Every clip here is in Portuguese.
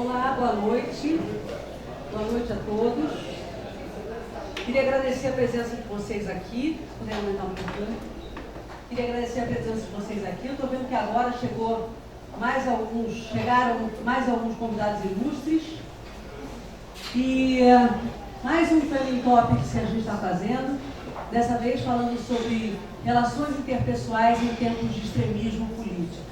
Olá, boa noite. Boa noite a todos. Queria agradecer a presença de vocês aqui. Se puder aumentar um pouquinho. Queria agradecer a presença de vocês aqui. Eu estou vendo que agora chegaram mais alguns convidados ilustres. E mais um Trending Topics que a gente está fazendo. Dessa vez falando sobre relações interpessoais em tempos de extremismo político.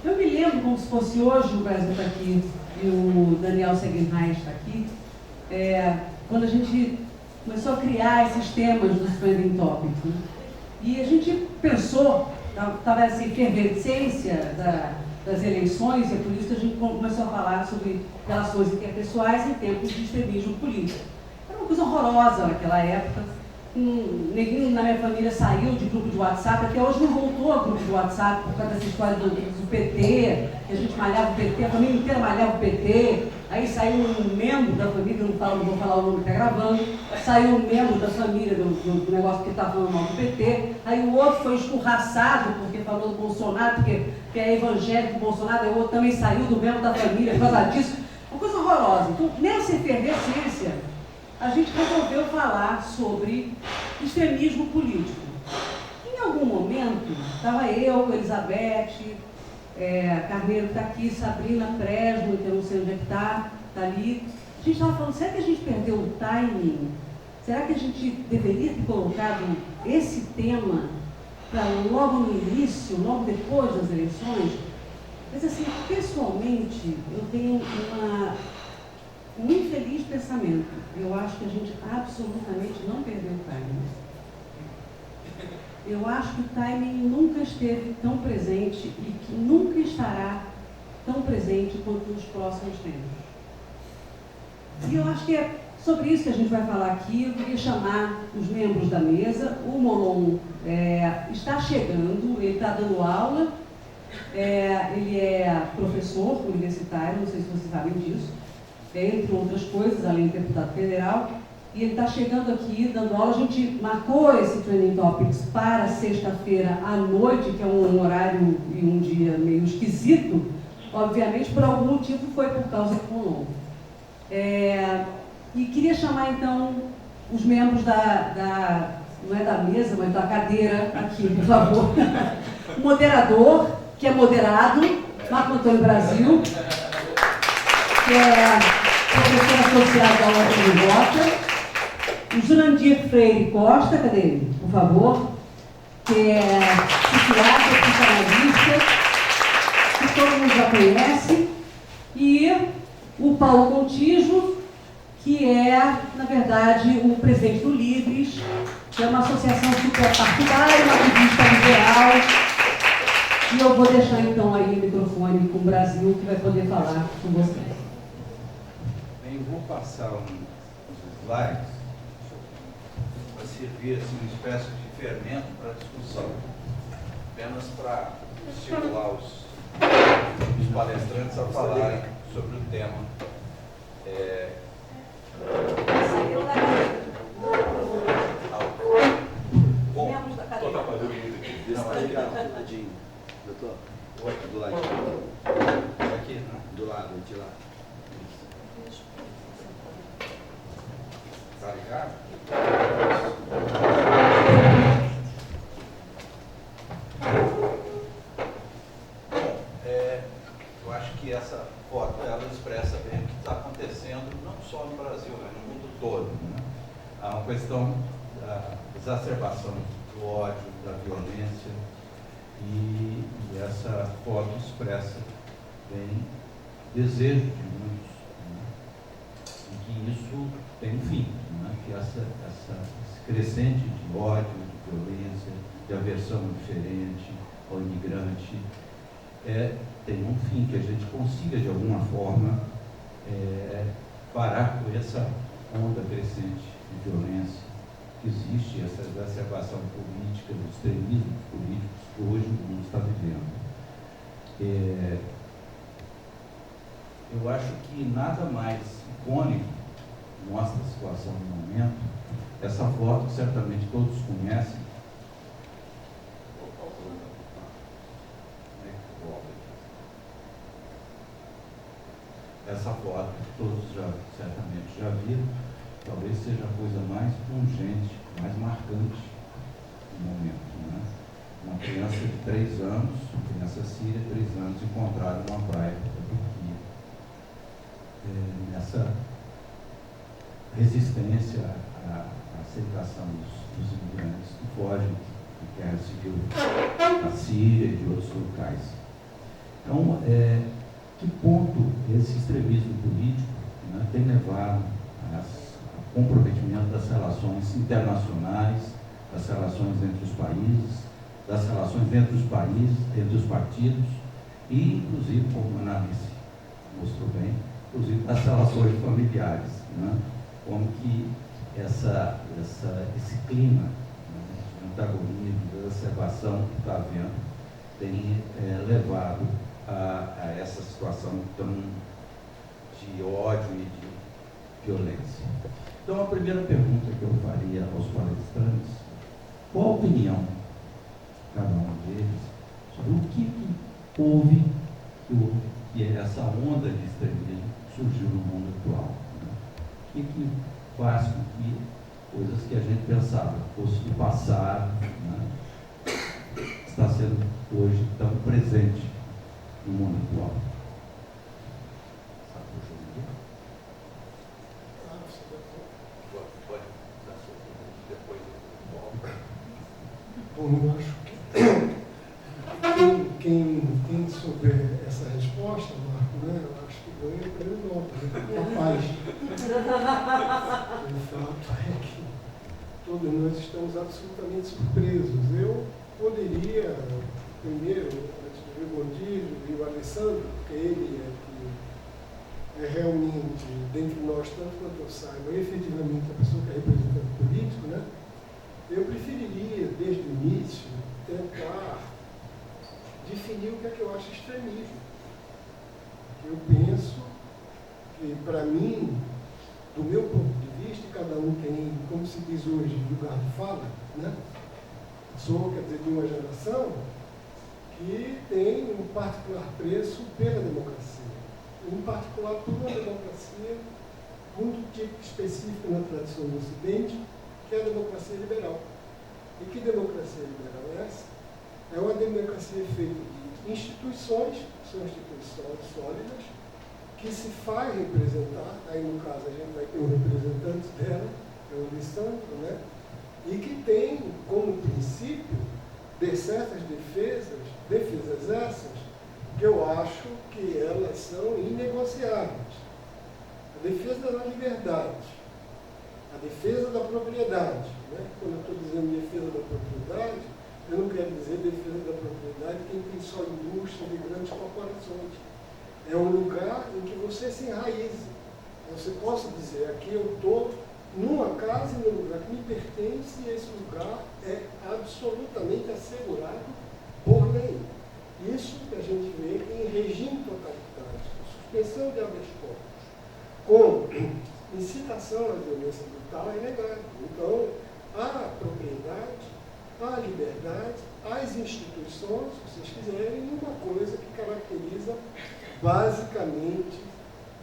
Eu me lembro como se fosse hoje, o Brasil está aqui e o Daniel Segenreich está aqui, quando a gente começou a criar esses temas dos Trending Topics. Né? E a gente pensou, estava essa efervescência das eleições, e é por isso que a gente começou a falar sobre relações interpessoais em tempos de extremismo político. Era uma coisa horrorosa naquela época. Ninguém na minha família saiu de grupo de WhatsApp, até hoje não voltou a grupo de WhatsApp por causa dessa história do PT, que a gente malhava o PT, a família inteira malhava o PT, aí saiu um membro da família, não vou falar o nome que está gravando, saiu um membro da família do negócio que está falando mal do PT, aí o outro foi escorraçado porque falou do Bolsonaro, porque é evangélico do Bolsonaro, aí o outro também saiu do membro da família por causa disso, uma coisa horrorosa. Então, nessa efervescência, a gente resolveu falar sobre extremismo político. Em algum momento, estava eu, Elizabeth, Carneiro está aqui, Sabrina Fresno, que eu não sei onde é que está ali. A gente estava falando, será que a gente perdeu o timing? Será que a gente deveria ter colocado esse tema para logo no início, logo depois das eleições? Mas assim, pessoalmente, eu tenho um infeliz pensamento. Eu acho que a gente absolutamente não perdeu o timing. Eu acho que o timing nunca esteve tão presente e que nunca estará tão presente quanto nos próximos tempos. E eu acho que é sobre isso que a gente vai falar aqui. Eu queria chamar os membros da mesa. O Molon está chegando, ele está dando aula, ele é professor universitário, não sei se vocês sabem disso. Entre outras coisas, além de deputado federal, e ele está chegando aqui dando aula. A gente marcou esse Trending Topics para sexta-feira à noite, que é um horário e um dia meio esquisito, obviamente, por algum motivo foi por causa do Molon. E queria chamar então os membros não é da mesa, mas da cadeira aqui, por favor. O moderador, que é moderado, Marco Antônio Brasil, que é professor associado da UFRJ, o Jurandir Freire Costa, cadê ele, por favor, que é psiquiatra, psicanalista, que todo mundo já conhece, e o Paulo Contígio, que é, na verdade, o presidente do Livres, que é uma associação superpartidária, uma revista liberal, e eu vou deixar então aí o microfone com o Brasil, que vai poder falar com vocês. Eu vou passar uns slides para servir assim, uma espécie de fermento para a discussão, apenas para estimular os palestrantes a falarem sobre o tema. Bom, Estou atrapalhando muito aqui. Doutor, do lado aqui, né? do lado de lá. Está ligado? Bom, eu acho que essa foto ela expressa bem o que está acontecendo, não só no Brasil, mas no mundo todo. Né? Há uma questão da exacerbação do ódio, da violência, e essa foto expressa bem desejo de muitos, né? E que isso tem um fim, né? Que esse crescente de ódio, de violência, de aversão ao diferente, ao imigrante, tem um fim, que a gente consiga de alguma forma parar com essa onda crescente de violência que existe, essa exacerbação política, dos extremismos políticos que hoje o mundo está vivendo. Eu acho que nada mais icônico mostra a situação no momento. Essa foto certamente todos conhecem. todos certamente já viram, talvez seja a coisa mais pungente, mais marcante do momento, né? Uma criança de 3 anos, uma criança síria, 3 anos, encontrada numa praia da Turquia. Nessa resistência à aceitação dos imigrantes que fogem da guerra civil da Síria e de outros locais. Então, que ponto esse extremismo político, né, tem levado ao comprometimento das relações internacionais, das relações entre os países, das relações entre os países, entre os partidos e, inclusive, como a Analice mostrou bem, inclusive das relações familiares, né? Como que esse clima, né, de antagonismo, de exacerbação que está havendo, tem levado a essa situação tão de ódio e de violência. Então, a primeira pergunta que eu faria aos palestrantes: qual a opinião de cada um deles sobre o que houve que essa onda de extremismo surgiu no mundo atual? Né? O que faz com que coisas que a gente pensava fosse do passado, né, está sendo hoje tão presente no mundo atual? Bom, eu acho que quem souber essa resposta, Marco, né, eu acho que ganha o prêmio Nobel, né? Capaz. O fato é que todos nós estamos absolutamente surpresos. Eu poderia, primeiro, antes de ver o Godílio e o Alessandro, porque ele é realmente, dentre nós, tanto quanto eu saiba, efetivamente a pessoa que é representante político, né? Eu preferiria, desde o início, tentar definir o que é que eu acho extremismo. Eu penso que, para mim, do meu ponto de vista, cada um tem, como se diz hoje, lugar de fala, né? Sou, quer dizer, de uma geração que tem um particular preço pela democracia. Em particular, por uma democracia muito tipo específica na tradição do Ocidente, que é a democracia liberal. E que democracia liberal é essa? É uma democracia feita de instituições, que são instituições sólidas, que se faz representar, aí no caso a gente vai ter um representante dela, é o Alessandro, né? E que tem como princípio de certas defesas essas, que eu acho que elas são inegociáveis. A defesa da liberdade, a defesa da propriedade, né? Quando eu estou dizendo defesa da propriedade, eu não quero dizer defesa da propriedade quem tem só indústria de grandes corporações. É um lugar em que você se enraize. Você possa dizer, aqui eu estou numa casa, num lugar que me pertence, e esse lugar é absolutamente assegurado por lei. Isso que a gente vê em regime totalitário, suspensão de habeas corpus, com incitação à violência brutal é negado. Então, a propriedade, a liberdade, as instituições, se vocês quiserem, uma coisa que caracteriza basicamente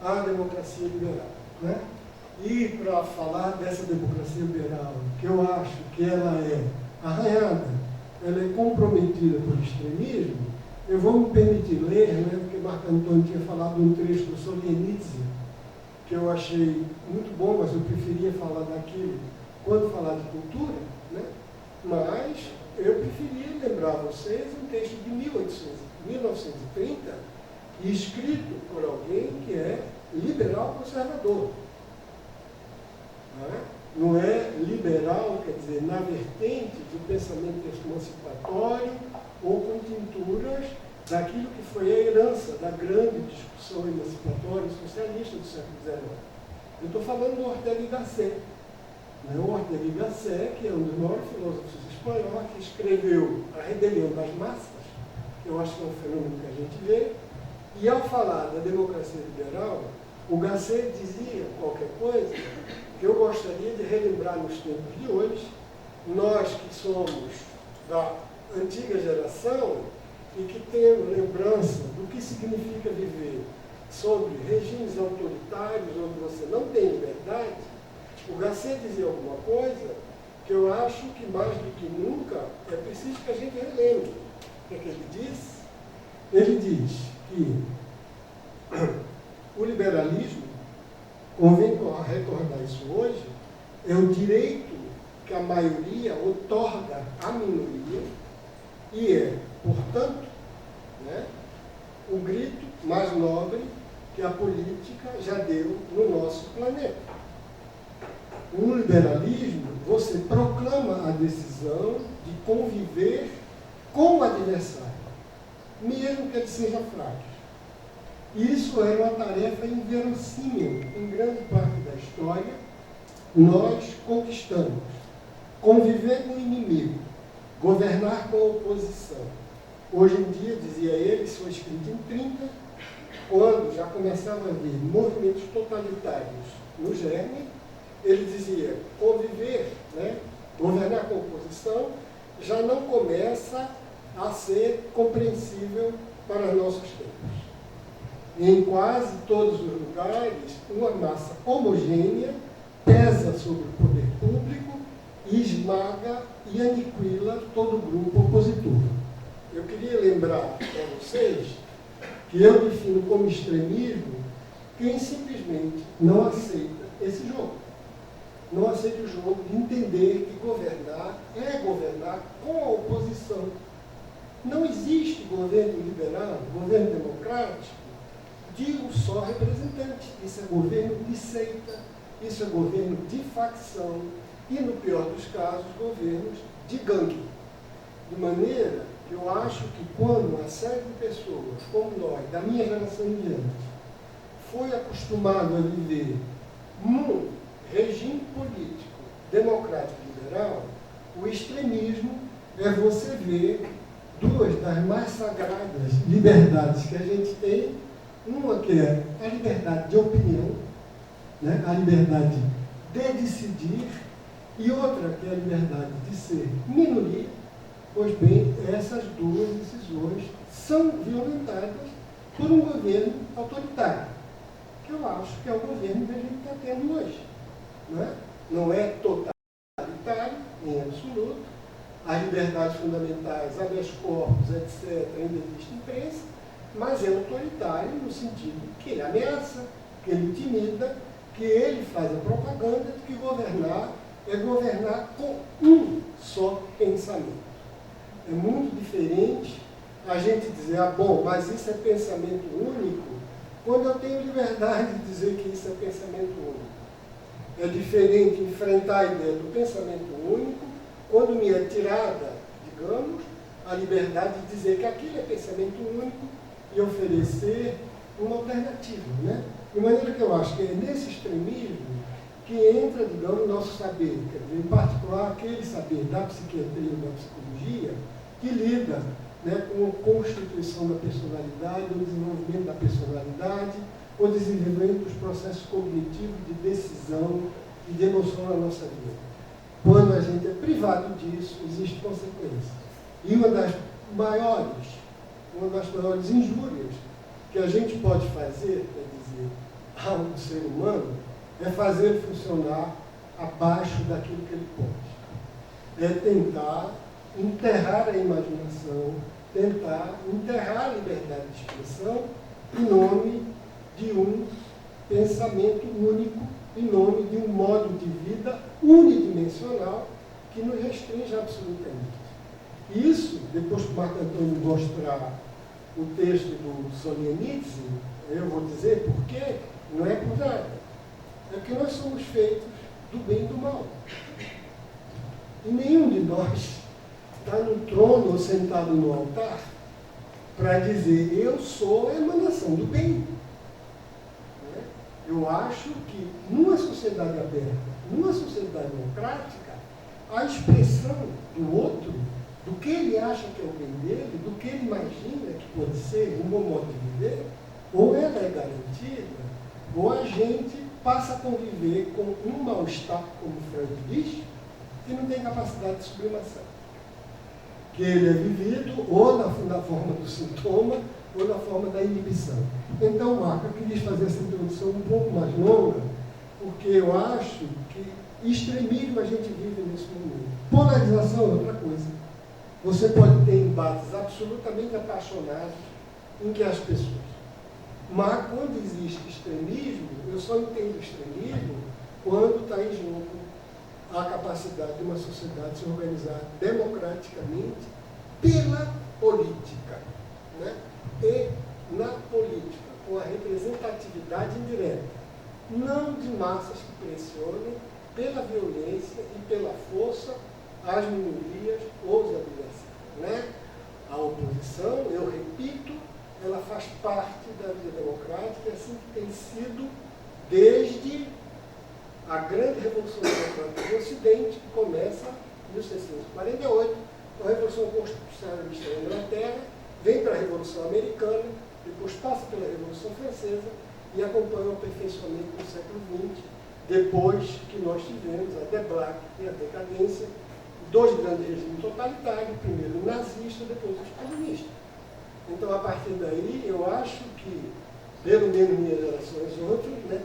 a democracia liberal, né? E para falar dessa democracia liberal, que eu acho que ela é arranhada, ela é comprometida por extremismo, eu vou me permitir ler, né, porque Marco Antônio tinha falado de um trecho do Solzhenitsyn, que eu achei muito bom, mas eu preferia falar daquilo quando falar de cultura, né? Mas eu preferia lembrar a vocês um texto de 1930, escrito por alguém que é liberal conservador. Não é liberal, quer dizer, na vertente do pensamento emancipatório ou com tinturas daquilo que foi a herança da grande discussão emancipatória e socialista do século XIX. Eu estou falando do Ortega y Gasset. O Ortega y Gasset, que é um dos maiores filósofos espanhóis, que escreveu A Rebelião das Massas, que eu acho que é um fenômeno que a gente vê, e ao falar da democracia liberal, o Gasset dizia qualquer coisa que eu gostaria de relembrar nos tempos de hoje, nós que somos da antiga geração e que temos lembrança do que significa viver sobre regimes autoritários onde você não tem liberdade, o Garcia dizia alguma coisa que eu acho que mais do que nunca é preciso que a gente relembre. O que é que ele diz? Ele diz que o liberalismo, convém recordar isso hoje, é o direito que a maioria outorga à minoria e é, portanto, né, o grito mais nobre que a política já deu no nosso planeta. No liberalismo, você proclama a decisão de conviver com o adversário, mesmo que ele seja fraco. Isso era uma tarefa inverossímil em grande parte da história. Nós conquistamos conviver com o inimigo, governar com a oposição. Hoje em dia, dizia ele, isso foi escrito em 30, quando já começava a haver movimentos totalitários no germe, ele dizia, conviver, né, governar com a oposição, já não começa a ser compreensível para nossos tempos. Em quase todos os lugares, uma massa homogênea pesa sobre o poder público e esmaga e aniquila todo o grupo opositor. Eu queria lembrar para vocês que eu defino como extremismo quem simplesmente não aceita esse jogo. Não aceita o jogo de entender que governar é governar com a oposição. Não existe governo liberal, governo democrático, de um só representante. Isso é governo de seita, isso é governo de facção e, no pior dos casos, governos de gangue. De maneira que eu acho que quando uma série de pessoas, como nós, da minha geração em diante, foi acostumado a viver num regime político democrático liberal, o extremismo é você ver duas das mais sagradas liberdades que a gente tem, uma que é a liberdade de opinião, né, a liberdade de decidir, e outra que é a liberdade de ser minoria. Pois bem, essas duas decisões são violentadas por um governo autoritário, que eu acho que é o governo que a gente está tendo hoje. Não é totalitário, em absoluto. As liberdades fundamentais, habeas corpus, etc., ainda existe imprensa, mas é autoritário no sentido que ele ameaça, que ele intimida, que ele faz a propaganda de que governar é governar com um só pensamento. É muito diferente a gente dizer, ah, bom, mas isso é pensamento único, quando eu tenho liberdade de dizer que isso é pensamento único. É diferente enfrentar a ideia do pensamento único quando me é tirada, digamos, a liberdade de dizer que aquilo é pensamento único e oferecer uma alternativa, né? De maneira que eu acho que é nesse extremismo que entra, digamos, o nosso saber, quer dizer, em particular aquele saber da psiquiatria ou da psicologia que lida, né, com a constituição da personalidade, o desenvolvimento da personalidade, o desenvolvimento dos processos cognitivos de decisão e de emoção na nossa vida. Quando a gente é privado disso, existe consequência. E uma das maiores injúrias que a gente pode fazer, quer dizer, ao ser humano, é fazer ele funcionar abaixo daquilo que ele pode. É tentar enterrar a imaginação, tentar enterrar a liberdade de expressão em nome de um pensamento único, em nome de um modo de vida unidimensional que nos restringe absolutamente. Isso, depois que o Marco Antônio mostrar o texto do Solzhenitsyn, eu vou dizer por quê, não é por nada. É porque nós somos feitos do bem e do mal. E nenhum de nós está no trono ou sentado no altar para dizer, eu sou a emanação do bem. Eu acho que numa sociedade aberta, numa sociedade democrática, a expressão do outro, do que ele acha que é o bem dele, do que ele imagina que pode ser um bom modo de viver, ou ela é garantida, ou a gente passa a conviver com um mal-estar, como Freud diz, que não tem capacidade de sublimação. Que ele é vivido ou na forma do sintoma, ou na forma da inibição. Então, Marco, eu queria fazer essa introdução um pouco mais longa, porque eu acho que extremismo a gente vive nesse momento. Polarização é outra coisa. Você pode ter embates absolutamente apaixonados em que as pessoas... Mas quando existe extremismo, eu só entendo extremismo quando está em jogo a capacidade de uma sociedade se organizar democraticamente pela política, né? E na política, com a representatividade indireta, não de massas que pressionem pela violência e pela força as minorias ou os adversários, né? A oposição, eu repito, ela faz parte da vida democrática, é assim que tem sido desde a grande Revolução Democrática do Ocidente, que começa em 1648, com a Revolução Constitucionalista da Inglaterra, vem para a Revolução Americana, depois passa pela Revolução Francesa e acompanha o aperfeiçoamento do século XX, depois que nós tivemos a débâcle e a decadência dos grandes regimes totalitários, primeiro o nazista, depois os comunistas. Então, a partir daí, eu acho que, pelo menos minha geração e os outros, né,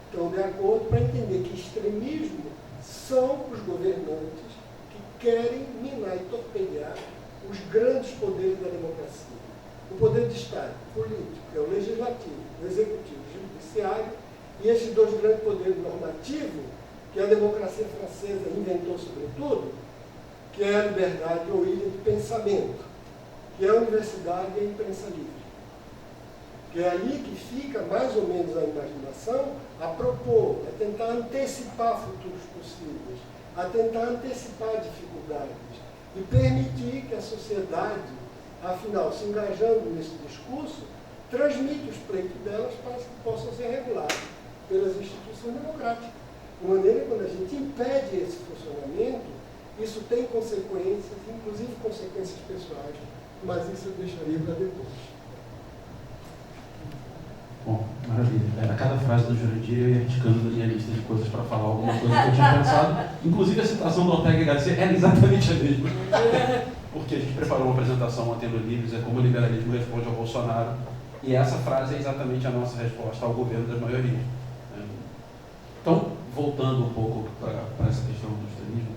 estão de acordo para entender que extremismo são os governantes que querem minar e torpedear os grandes poderes da democracia. O poder de Estado, político, é o legislativo, o executivo, o judiciário, e esses dois grandes poderes normativos, que a democracia francesa inventou sobretudo, que é a liberdade ou ilha de pensamento, que é a universidade e a imprensa livre. Que é ali que fica mais ou menos a imaginação a propor, a tentar antecipar futuros possíveis, a tentar antecipar dificuldades e permitir que a sociedade, afinal, se engajando nesse discurso, transmite os pleitos delas para que possam ser regulados pelas instituições democráticas. De maneira que quando a gente impede esse funcionamento, isso tem consequências, inclusive consequências pessoais, mas isso eu deixaria para depois. Bom, maravilha. A cada frase do Jurandir eu ia articando da minha lista de coisas para falar alguma coisa que eu tinha pensado. Inclusive a citação do Ortega y Gasset era exatamente a mesma. Porque a gente preparou uma apresentação ontem no Livres, é como o liberalismo responde ao Bolsonaro. E essa frase é exatamente a nossa resposta ao governo das maiorias. Então, voltando um pouco para essa questão do extremismo,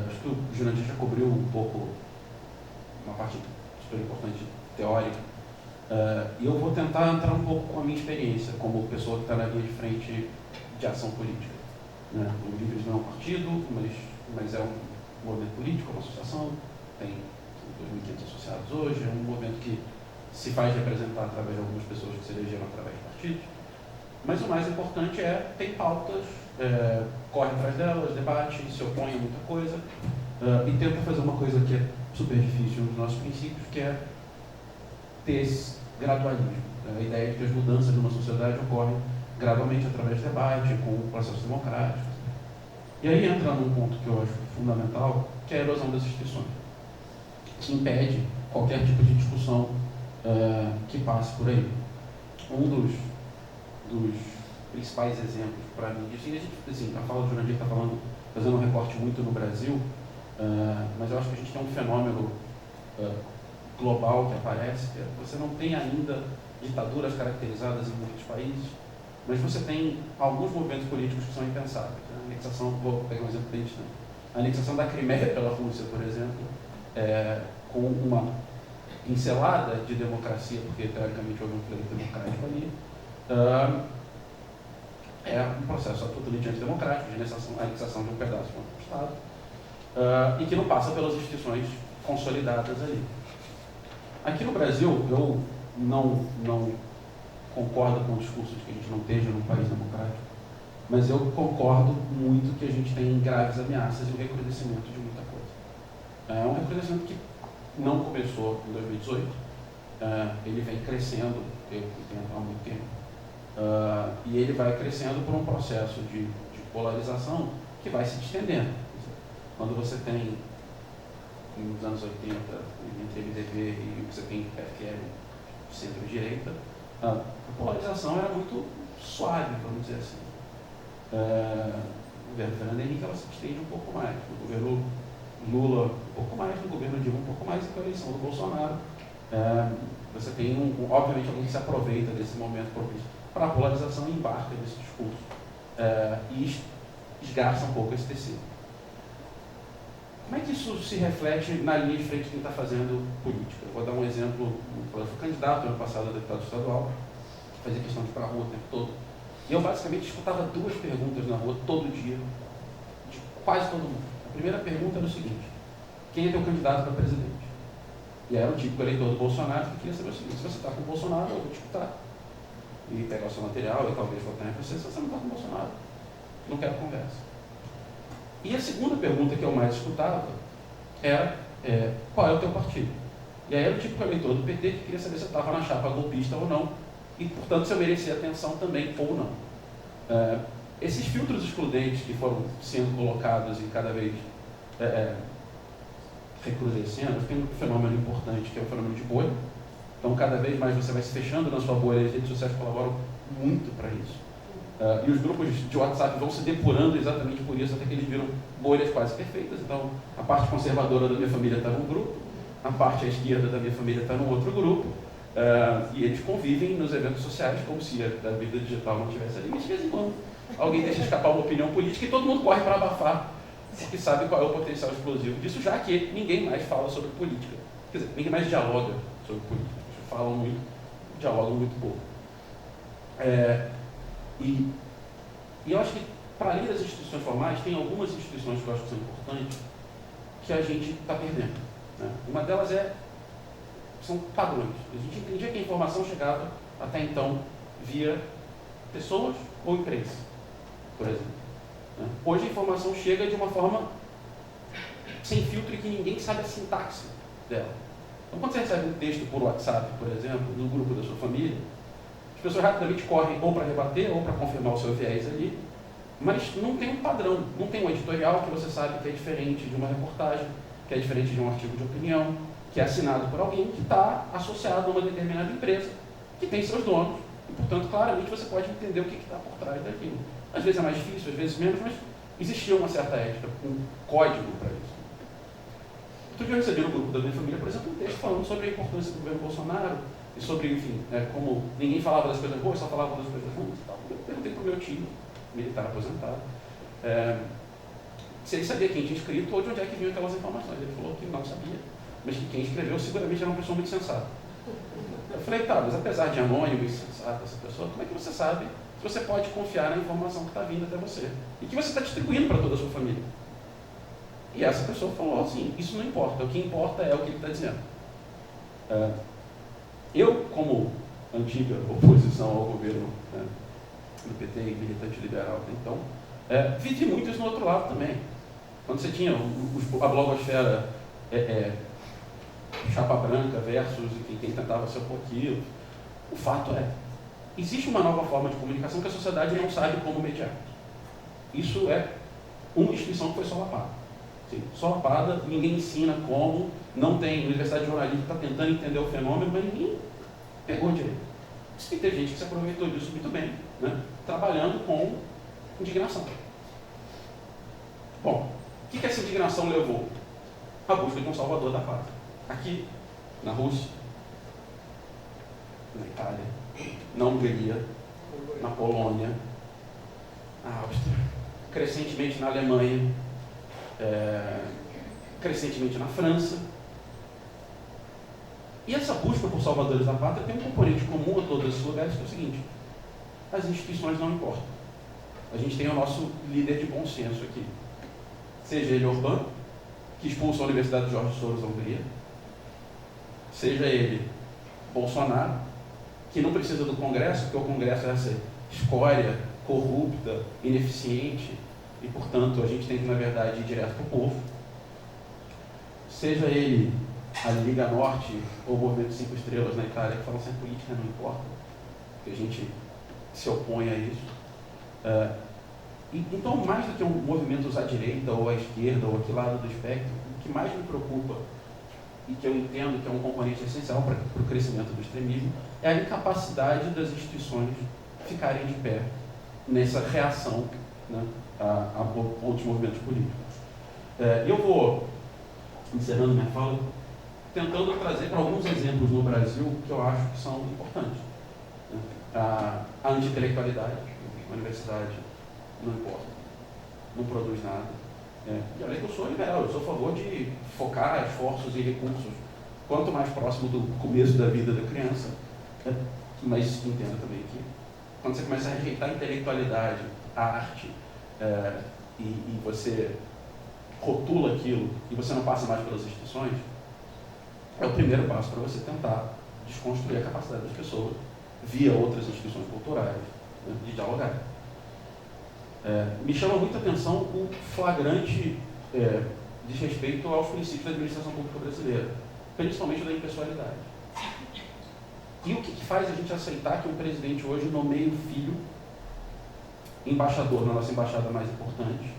acho que o Jurandir já cobriu um pouco uma parte super importante teórica, e eu vou tentar entrar um pouco com a minha experiência como pessoa que está na linha de frente de ação política. Né? O Livres não é um partido, mas é um movimento político, uma associação, tem 2.500 associados hoje, é um movimento que se faz representar através de algumas pessoas que se elegeram através de partidos. Mas o mais importante tem pautas, corre atrás delas, debate, se opõe a muita coisa, e tenta fazer uma coisa que é super difícil, um dos nossos princípios, que é ter esse gradualismo. A ideia de que as mudanças de uma sociedade ocorrem gradualmente através de debate, com processos democráticos. E aí entra num ponto que eu acho fundamental, que é a erosão das instituições, que impede qualquer tipo de discussão que passe por aí. Um dos principais exemplos para mim disso, assim, a fala do Jurandir está fazendo um recorte muito no Brasil, mas eu acho que a gente tem um fenômeno global que aparece, que você não tem ainda ditaduras caracterizadas em muitos países, mas você tem alguns movimentos políticos que são impensáveis. A anexação, vou pegar um exemplo bem distante, a anexação da Crimeia pela Rússia, por exemplo, com uma pincelada de democracia, porque teoricamente houve um pleito democrático ali, é um processo totalmente antidemocrático, de anexação de um pedaço do Estado, e que não passa pelas instituições consolidadas ali. Aqui no Brasil, eu não concordo com o discurso de que a gente não esteja num país democrático, mas eu concordo muito que a gente tem graves ameaças e o recrudescimento de muita coisa. É um recrudescimento que não começou em 2018, ele vem crescendo, eu entendo há muito tempo, e ele vai crescendo por um processo de polarização que vai se estendendo. Quando você tem, nos anos 80, entre MDB e você tem PFL, centro-direita, a polarização era muito suave, vamos dizer assim. No governo Fernando Henrique ela se estende um pouco mais, no governo Lula um pouco mais, no governo Dilma um pouco mais, e com a eleição do Bolsonaro você tem, obviamente, alguém que se aproveita desse momento propício para a polarização e embarca nesse discurso e esgarça um pouco esse tecido. Como é que isso se reflete na linha de frente de quem está fazendo política? Eu vou dar um exemplo. Eu fui candidato ano passado a deputado estadual, fazia questão de ir para a rua o tempo todo. E eu basicamente escutava 2 perguntas na rua todo dia, de quase todo mundo. A primeira pergunta era o seguinte: quem é teu candidato para presidente? E era o típico eleitor do Bolsonaro que queria saber o seguinte: se você está com o Bolsonaro, eu vou te escutar. E pegar o seu material e talvez votar em você. Se você não está com o Bolsonaro, não quero conversa. E a segunda pergunta que eu mais escutava era qual é o teu partido? E aí era o típico eleitor do PT que queria saber se eu estava na chapa golpista ou não, e portanto se eu merecia atenção também ou não. Esses filtros excludentes que foram sendo colocados e cada vez recrudescendo, tem um fenômeno importante que é o fenômeno de bolha. Então cada vez mais você vai se fechando na sua bolha, e as redes sociais colaboram muito para isso. E os grupos de WhatsApp vão se depurando exatamente por isso, até que eles viram bolhas quase perfeitas. Então, a parte conservadora da minha família está num grupo, a parte à esquerda da minha família está num outro grupo, e eles convivem nos eventos sociais como se a vida digital não tivesse ali, mas de vez em quando alguém deixa escapar uma opinião política e todo mundo corre para abafar, porque sabe qual é o potencial explosivo disso, já que ninguém mais fala sobre política. Quer dizer, ninguém mais dialoga sobre política. Eles falam muito, dialogam muito pouco. E eu acho que, para além das instituições formais, tem algumas instituições que eu acho que são importantes que a gente está perdendo. Né? Uma delas são padrões. A gente entendia que a informação chegava, até então, via pessoas ou imprensa, por exemplo. Né? Hoje a informação chega de uma forma sem filtro e que ninguém sabe a sintaxe dela. Então, quando você recebe um texto por WhatsApp, por exemplo, no grupo da sua família, as pessoas rapidamente correm ou para rebater ou para confirmar o seu viés ali, mas não tem um padrão, não tem um editorial que você sabe que é diferente de uma reportagem, que é diferente de um artigo de opinião, que é assinado por alguém que está associado a uma determinada empresa, que tem seus donos, e portanto claramente você pode entender o que está por trás daquilo. Às vezes é mais difícil, às vezes menos, mas existia uma certa ética, um código para isso. Outro dia eu recebi no grupo da minha família, por exemplo, um texto falando sobre a importância do governo Bolsonaro, e sobre, enfim, como ninguém falava das coisas boas, só falava das coisas ruins. Eu perguntei para o meu tio, militar aposentado, se ele sabia quem tinha escrito ou de onde é que vinham aquelas informações. Ele falou que não sabia, mas que quem escreveu seguramente era uma pessoa muito sensata. Eu falei, tá, mas apesar de anônimo e sensata essa pessoa, como é que você sabe se você pode confiar na informação que está vindo até você? E que você está distribuindo para toda a sua família? E essa pessoa falou assim, isso não importa, o que importa é o que ele está dizendo. Eu, como antiga oposição ao governo do PT e militante liberal, então, vivi muito isso no outro lado também. Quando você tinha a blogosfera chapa branca versus quem tentava se opor aquilo, o fato existe uma nova forma de comunicação que a sociedade não sabe como mediar. Isso é uma instituição que foi solapada. Sim, solapada, ninguém ensina como, não tem universidade de jornalismo que está tentando entender o fenômeno, mas ninguém pegou direito. E tem gente que se aproveitou disso muito bem, né? Trabalhando com indignação. Bom, o que essa indignação levou? A busca de um salvador da pátria. Aqui, na Rússia, na Itália, na Hungria, na Polônia, na Áustria, crescentemente na Alemanha, crescentemente na França. E essa busca por salvadores da pátria tem um componente comum a todos esses lugares, que é o seguinte: as instituições não importam. A gente tem o nosso líder de bom senso aqui, seja ele Orbán, que expulsa a Universidade de Jorge Soros da Hungria, seja ele Bolsonaro, que não precisa do Congresso, porque o Congresso é essa escória corrupta, ineficiente, e, portanto, a gente tem que, na verdade, ir direto para o povo. Seja ele a Liga Norte ou o Movimento 5 Estrelas na Itália, que falam assim, a política não importa, porque a gente se opõe a isso. Então, mais do que um movimento à direita ou à esquerda ou a que lado do espectro, o que mais me preocupa e que eu entendo que é um componente essencial para o crescimento do extremismo é a incapacidade das instituições ficarem de pé nessa reação, né, a outros movimentos políticos. Eu vou, encerrando minha fala, tentando trazer para alguns exemplos no Brasil que eu acho que são importantes. A anti-intelectualidade, a universidade não importa, não produz nada. E além que eu sou liberal, eu sou a favor de focar esforços e recursos quanto mais próximo do começo da vida da criança. Mas entendo também que quando você começa a rejeitar a intelectualidade, a arte, e você rotula aquilo e você não passa mais pelas instituições, é o primeiro passo para você tentar desconstruir a capacidade das pessoas via outras instituições culturais, né, de dialogar. Me chama muita atenção o flagrante desrespeito aos princípios da administração pública brasileira, principalmente da impessoalidade. E o que faz a gente aceitar que um presidente hoje nomeie o filho embaixador na nossa embaixada mais importante,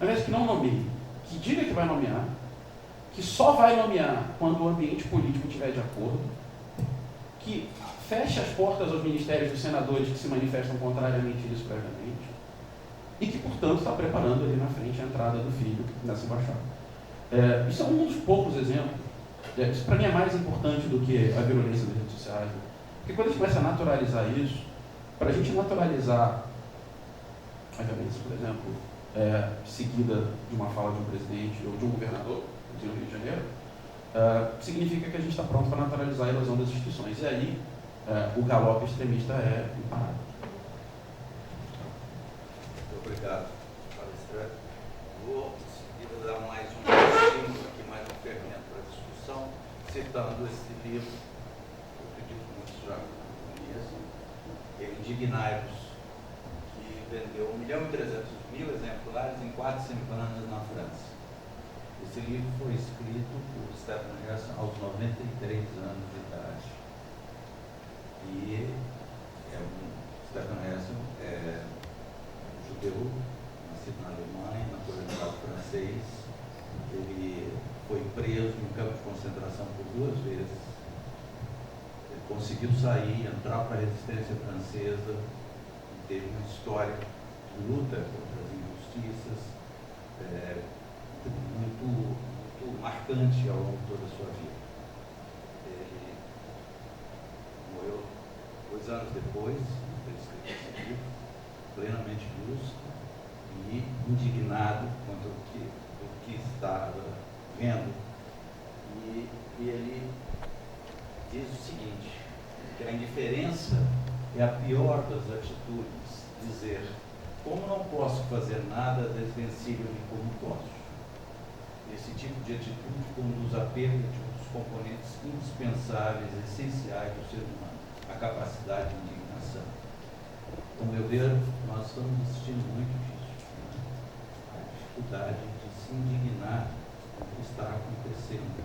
ao invés que não nomeie, que diga que vai nomear, que só vai nomear quando o ambiente político estiver de acordo, que feche as portas aos ministérios dos senadores que se manifestam contrariamente a isso previamente, e que, portanto, está preparando ali na frente a entrada do filho nessa embaixada. Isso é um dos poucos exemplos. Isso, para mim, é mais importante do que a violência das redes sociais. Porque quando a gente começa a naturalizar isso, para a gente naturalizar a violência, por exemplo, seguida de uma fala de um presidente ou de um governador, no Rio de Janeiro, significa que a gente está pronto para naturalizar a erosão das instituições. E aí, o galope extremista é imparável. Muito obrigado, palestrante. Vou em seguida dar mais um estímulo aqui, mais um fermento para a discussão, citando esse livro, que eu acredito que muitos já conhecem, que é Indignados, que vendeu 1.300.000 exemplares em 4 semanas na França. Esse livro foi escrito por Stephen Hess aos 93 anos de idade. E Stephen Hess é judeu, nascido na Alemanha, naturalizado francês. Ele foi preso em um campo de concentração por 2 vezes. Ele conseguiu sair, entrar para a resistência francesa, e teve uma história de luta contra as injustiças muito marcante ao longo de toda a sua vida. Ele morreu 2 anos depois de ter escrito esse livro, plenamente lúcido e indignado contra o que estava vendo. E ele diz o seguinte, que a indiferença é a pior das atitudes, dizer, como não posso fazer nada, desvencilho-me como posso. Esse tipo de atitude conduz à perda de um dos componentes indispensáveis, essenciais do ser humano, a capacidade de indignação. Ao meu ver, nós estamos assistindo muito disso, a dificuldade de se indignar com o que está acontecendo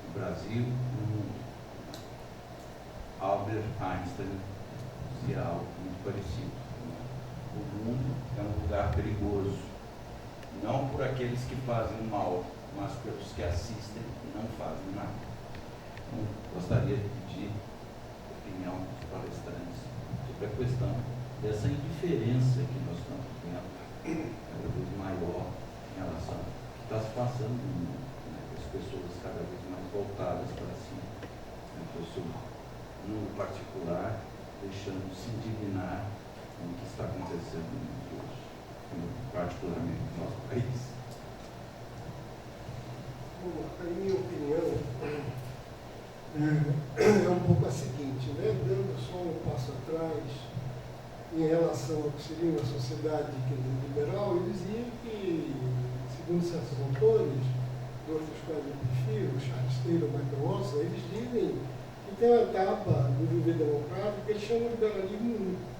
no Brasil e no mundo. Albert Einstein dizia algo muito parecido. O mundo é um lugar perigoso, não por aqueles que fazem mal, mas pelos que assistem e não fazem nada. Então, gostaria de pedir a opinião dos palestrantes sobre a questão dessa indiferença que nós estamos vendo cada vez maior em relação ao que está se passando no mundo, né? As pessoas cada vez mais voltadas para si, né? Para o seu mundo particular, deixando de se indignar com o que está acontecendo no mundo hoje, particularmente no nosso país. Bom, a minha opinião é um pouco a seguinte, né? Dando só um passo atrás em relação ao que seria uma sociedade liberal, eu dizia que, segundo certos autores, dois dos quais eu prefiro, Charles Taylor e Michael Watson, eles dizem que tem uma etapa do viver democrático que eles chamam de liberalismo 1.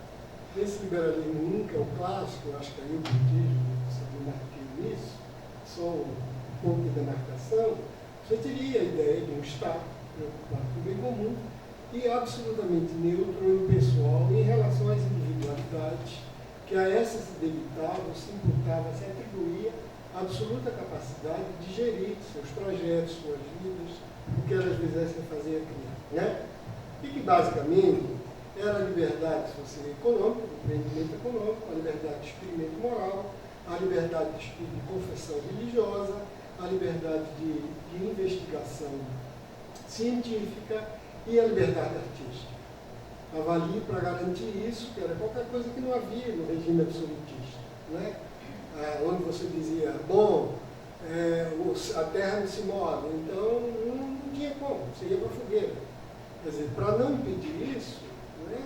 Esse liberalismo 1, que é o clássico, eu acho que aí o budismo, essa monarquia nisso, só um pouco de demarcação, você teria a ideia de um Estado preocupado com o bem comum e absolutamente neutro e impessoal em relação às individualidades, que a essa se debitava, se imputava, se atribuía a absoluta capacidade de gerir seus projetos, suas vidas, o que elas quisessem fazer aqui, né? E que basicamente era a liberdade social e econômica, o empreendimento econômico, a liberdade de experimento moral, a liberdade de confessão religiosa, a liberdade de investigação científica e a liberdade artística. Estava ali para garantir isso, que era qualquer coisa que não havia no regime absolutista, né? Onde você dizia, bom, a terra não se move, então não tinha como, você ia para a fogueira. Quer dizer, para não impedir isso, né,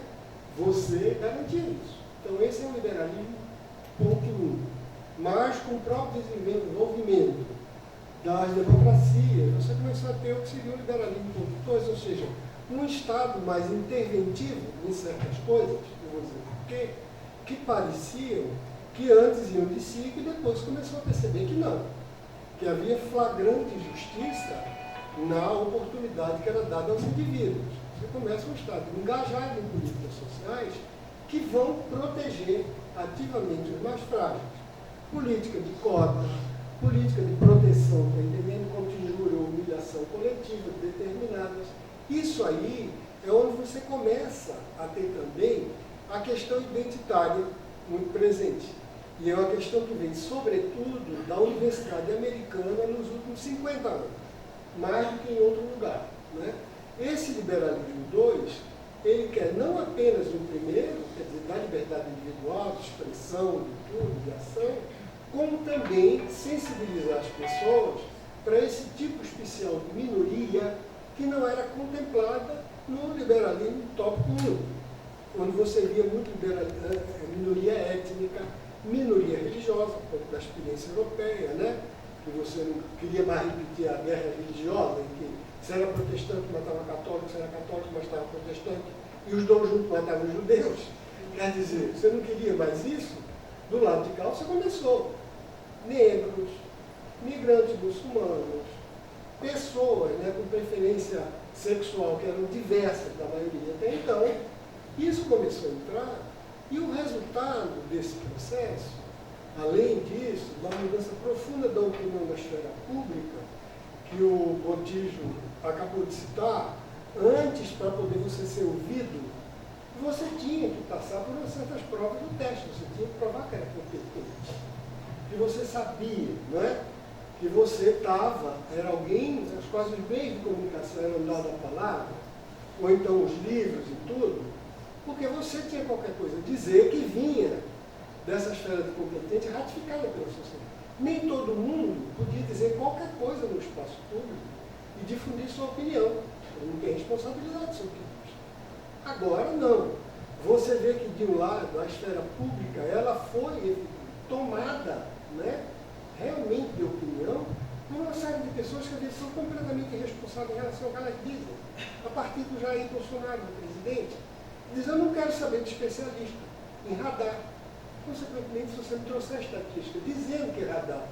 você garantia isso. Então esse é o liberalismo ponto 1. Mas com o próprio desenvolvimento das democracias, você começou a ter o que seria o liberalismo ponto 2, ou seja, um Estado mais interventivo em certas coisas, eu vou dizer por quê, que pareciam que antes iam de si e que depois começou a perceber que não, que havia flagrante injustiça na oportunidade que era dada aos indivíduos. Você começa um Estado engajado em políticas sociais que vão proteger ativamente os mais frágeis. Política de cota, política de proteção, está entendendo, contra injúria ou humilhação coletiva determinadas. Isso aí é onde você começa a ter também a questão identitária muito presente. E é uma questão que vem, sobretudo, da Universidade Americana nos últimos 50 anos, mais do que em outro lugar, né? Esse liberalismo 2, ele quer não apenas o primeiro, quer dizer, da liberdade individual, de expressão, de tudo, de ação, como também sensibilizar as pessoas para esse tipo especial de minoria que não era contemplada no liberalismo tópico 1, onde você via muito minoria étnica, minoria religiosa, por conta da experiência europeia, né? Que você não queria mais repetir a guerra religiosa, em que se era protestante matava católico, se era católico matava protestante, e os dois juntos matavam os judeus. Quer dizer, você não queria mais isso, do lado de cá você começou. Negros, migrantes muçulmanos, pessoas, né, com preferência sexual que eram diversas da maioria até então, isso começou a entrar, e o resultado desse processo, além disso, da mudança profunda da opinião na esfera pública, que o Botijo acabou de citar, antes, para poder você ser ouvido, você tinha que passar por certas provas do teste, você tinha que provar que era competente, que você sabia, não é? Que você estava, era alguém, as quais os meios de comunicação eram dados a palavra, ou então os livros e tudo, porque você tinha qualquer coisa a dizer que vinha dessa esfera de competência ratificada pela sociedade. Nem todo mundo podia dizer qualquer coisa no espaço público e difundir sua opinião. Ele não tem responsabilidade sobre isso. Agora, não. Você vê que, de um lado, a esfera pública ela foi tomada, né, realmente de opinião por uma série de pessoas que às vezes são completamente irresponsáveis em relação ao que elas dizem. A partir do Jair Bolsonaro, do presidente, diz: eu não quero saber de especialista em radar. Consequentemente, se você me trouxer a estatística dizendo que radar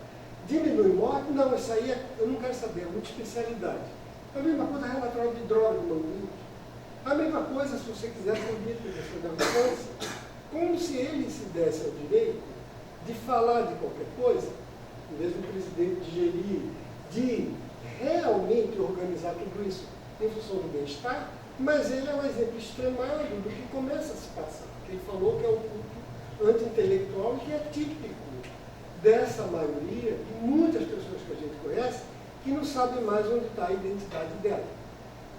diminui morte, não, isso aí eu não quero saber, é muita especialidade. A mesma coisa relatório de droga do Manguinhos. A mesma coisa, se você quiser, política da infância, como se ele se desse ao direito de falar de qualquer coisa, em vez do presidente digerir, de realmente organizar tudo isso em função do bem-estar, mas ele é um exemplo extremado do que começa a se passar. Ele falou que é um culto anti-intelectual e que é típico dessa maioria, de muitas pessoas que a gente conhece, que não sabem mais onde está a identidade dela.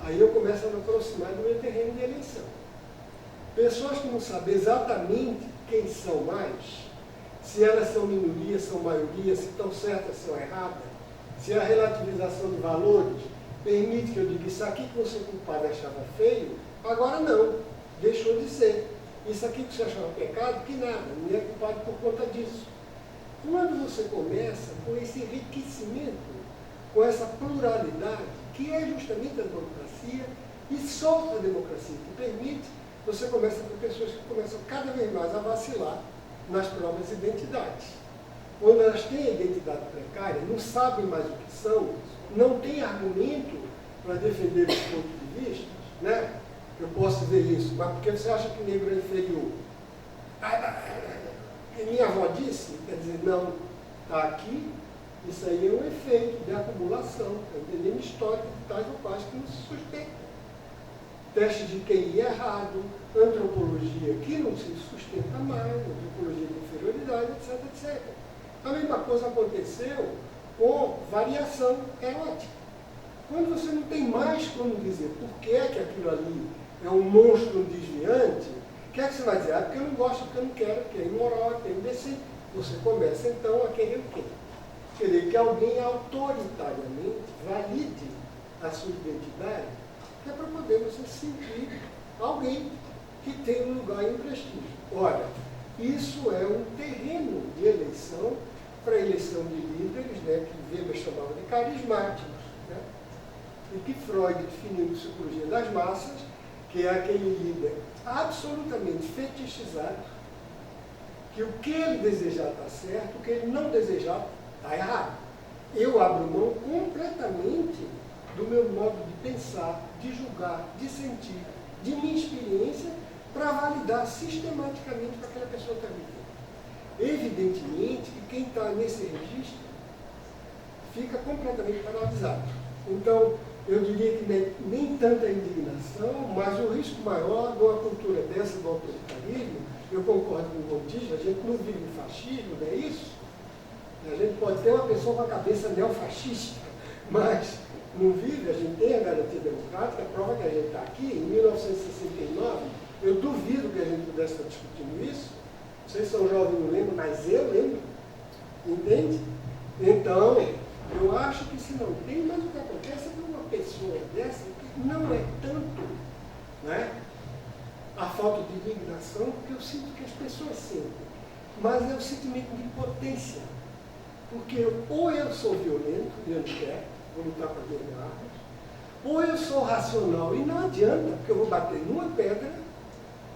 Aí eu começo a me aproximar do meu terreno de eleição. Pessoas que não sabem exatamente quem são mais, se elas são minoria, são maioria, se estão certas, são erradas, se a relativização de valores permite que eu diga isso aqui que você culpado achava feio, agora não, deixou de ser. Isso aqui que você achava pecado, que nada, ninguém é culpado por conta disso. Quando você começa com esse enriquecimento, com essa pluralidade, que é justamente a democracia, e só a democracia que permite, você começa com pessoas que começam cada vez mais a vacilar nas próprias identidades. Quando elas têm a identidade precária, não sabem mais o que são, não têm argumento para defender os pontos de vista, né? Eu posso dizer isso, mas porque você acha que o negro é inferior? Minha avó disse, quer dizer, não, está aqui, isso aí é um efeito de acumulação, entendendo histórico de tais ou quais que não se sustentam. Teste de QI errado, antropologia que não se sustenta mais, antropologia de inferioridade, etc, etc. A mesma coisa aconteceu com variação erótica. Quando você não tem mais como dizer por que é que aquilo ali é um monstro desviante, o que é que você vai dizer? Ah, porque eu não gosto, porque eu não quero, porque é imoral, porque é indecente. Você começa então a querer o quê? Querer que alguém autoritariamente valide a sua identidade, que é para poder você se sentir alguém que tem um lugar e um prestígio. Ora, isso é um terreno de eleição para eleição de líderes, né, que Weber chamava de carismáticos, né, e que Freud definiu em Psicologia das Massas, que é aquele líder absolutamente fetichizado, que o que ele desejar está certo, o que ele não desejar está errado. Eu abro mão completamente do meu modo de pensar, de julgar, de sentir, de minha experiência, para validar sistematicamente o que aquela pessoa está vivendo. Evidentemente que quem está nesse registro fica completamente paralisado. Então, eu diria que nem tanta indignação, mas o risco maior de uma cultura dessa, do autoritarismo, eu concordo com o Montijo, a gente não vive o fascismo, não é isso? A gente pode ter uma pessoa com a cabeça neofascista, mas não vive, a gente tem a garantia democrática, a prova que a gente está aqui, em 1969, eu duvido que a gente pudesse estar discutindo isso. Vocês são jovens, não lembram, mas eu lembro. Entende? Então, eu acho que se não tem, mas o que acontece é que uma pessoa dessa, que não é tanto, né, a falta de indignação, porque eu sinto que as pessoas sentem, mas é o sentimento de impotência. Porque ou eu sou violento, e eu não quero, vou lutar com as minhas armas, ou eu sou racional, e não adianta, porque eu vou bater numa pedra,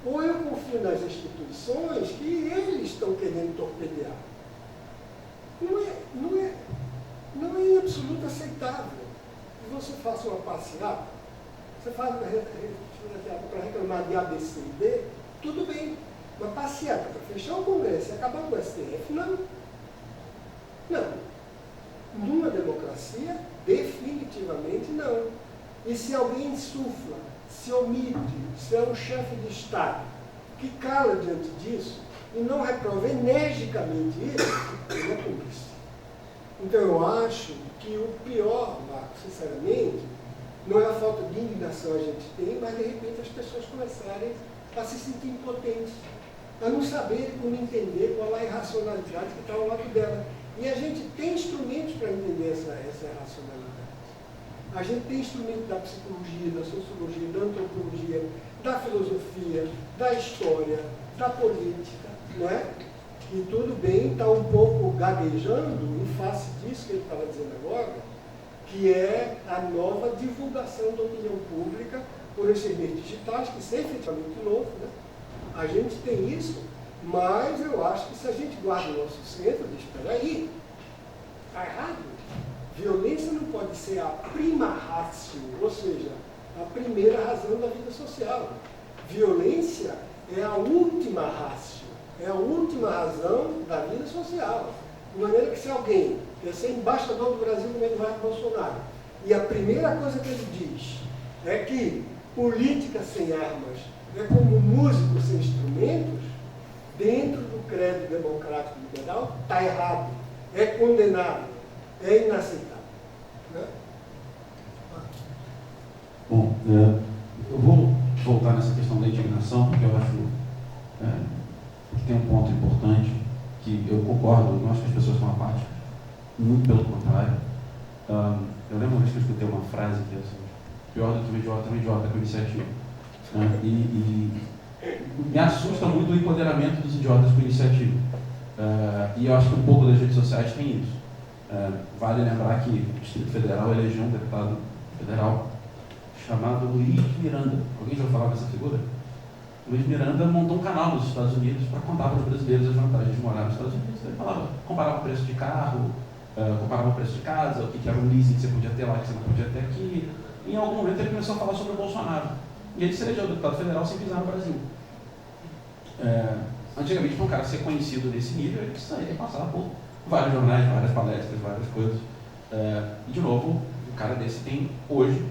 ou eu confio nas instituições que eles estão querendo torpedear. Não é em absoluto aceitável que você faça uma passeata, você faz para reclamar de A, B, C e D, tudo bem, uma passeata para fechar o Congresso e acabar com o STF, não. Não. Numa democracia, definitivamente não. E se alguém insufla, se omite, se é um chefe de Estado que cala diante disso e não reprova energicamente isso, ele é cúmplice. Então eu acho que o pior, Marco, sinceramente, não é a falta de indignação a gente tem, mas de repente as pessoas começarem a se sentir impotentes, a não saberem como entender qual é a irracionalidade que está ao lado dela. E a gente tem instrumentos para entender essa irracionalidade. A gente tem instrumentos da psicologia, da sociologia, da antropologia, da filosofia, da história, da política, não é? E tudo bem, está um pouco gaguejando em face disso que ele estava dizendo agora, que é a nova divulgação da opinião pública por esses meios digitais, que isso é efetivamente novo, né? A gente tem isso, mas eu acho que se a gente guarda o nosso centro, diz, espera aí, está errado. Violência não pode ser a prima ratio, ou seja, a primeira razão da vida social. Violência é a última ratio, é a última razão da vida social. De maneira que se alguém quer ser embaixador do Brasil no Eduardo Bolsonaro, e a primeira coisa que ele diz é que política sem armas é como músico sem instrumentos, dentro do credo democrático liberal, está errado, é condenável, é inaceitável. Né? Bom, eu vou voltar nessa questão da indignação, porque eu acho que tem um ponto importante, que eu concordo, eu não acho que as pessoas são apáticas, muito pelo contrário. Eu lembro uma vez que eu escutei uma frase que é assim, pior do que um idiota com iniciativa. E me assusta muito o empoderamento dos idiotas com iniciativa. E eu acho que um pouco das redes sociais tem isso. Vale lembrar que o Distrito Federal elegeu um deputado federal chamado Luiz Miranda. Alguém já ouviu falar dessa figura? Luiz Miranda montou um canal nos Estados Unidos para contar para os brasileiros as vantagens de morar nos Estados Unidos. Ele falava, comparava o preço de carro, comparava o preço de casa, o que era um leasing que você podia ter lá, que você não podia ter aqui. E em algum momento ele começou a falar sobre o Bolsonaro. E ele se elegeu deputado federal sem pisar no Brasil. Antigamente, para um cara ser conhecido nesse nível, ele precisaria passar por vários jornais, várias palestras, várias coisas. E, de novo, um cara desse tem, hoje,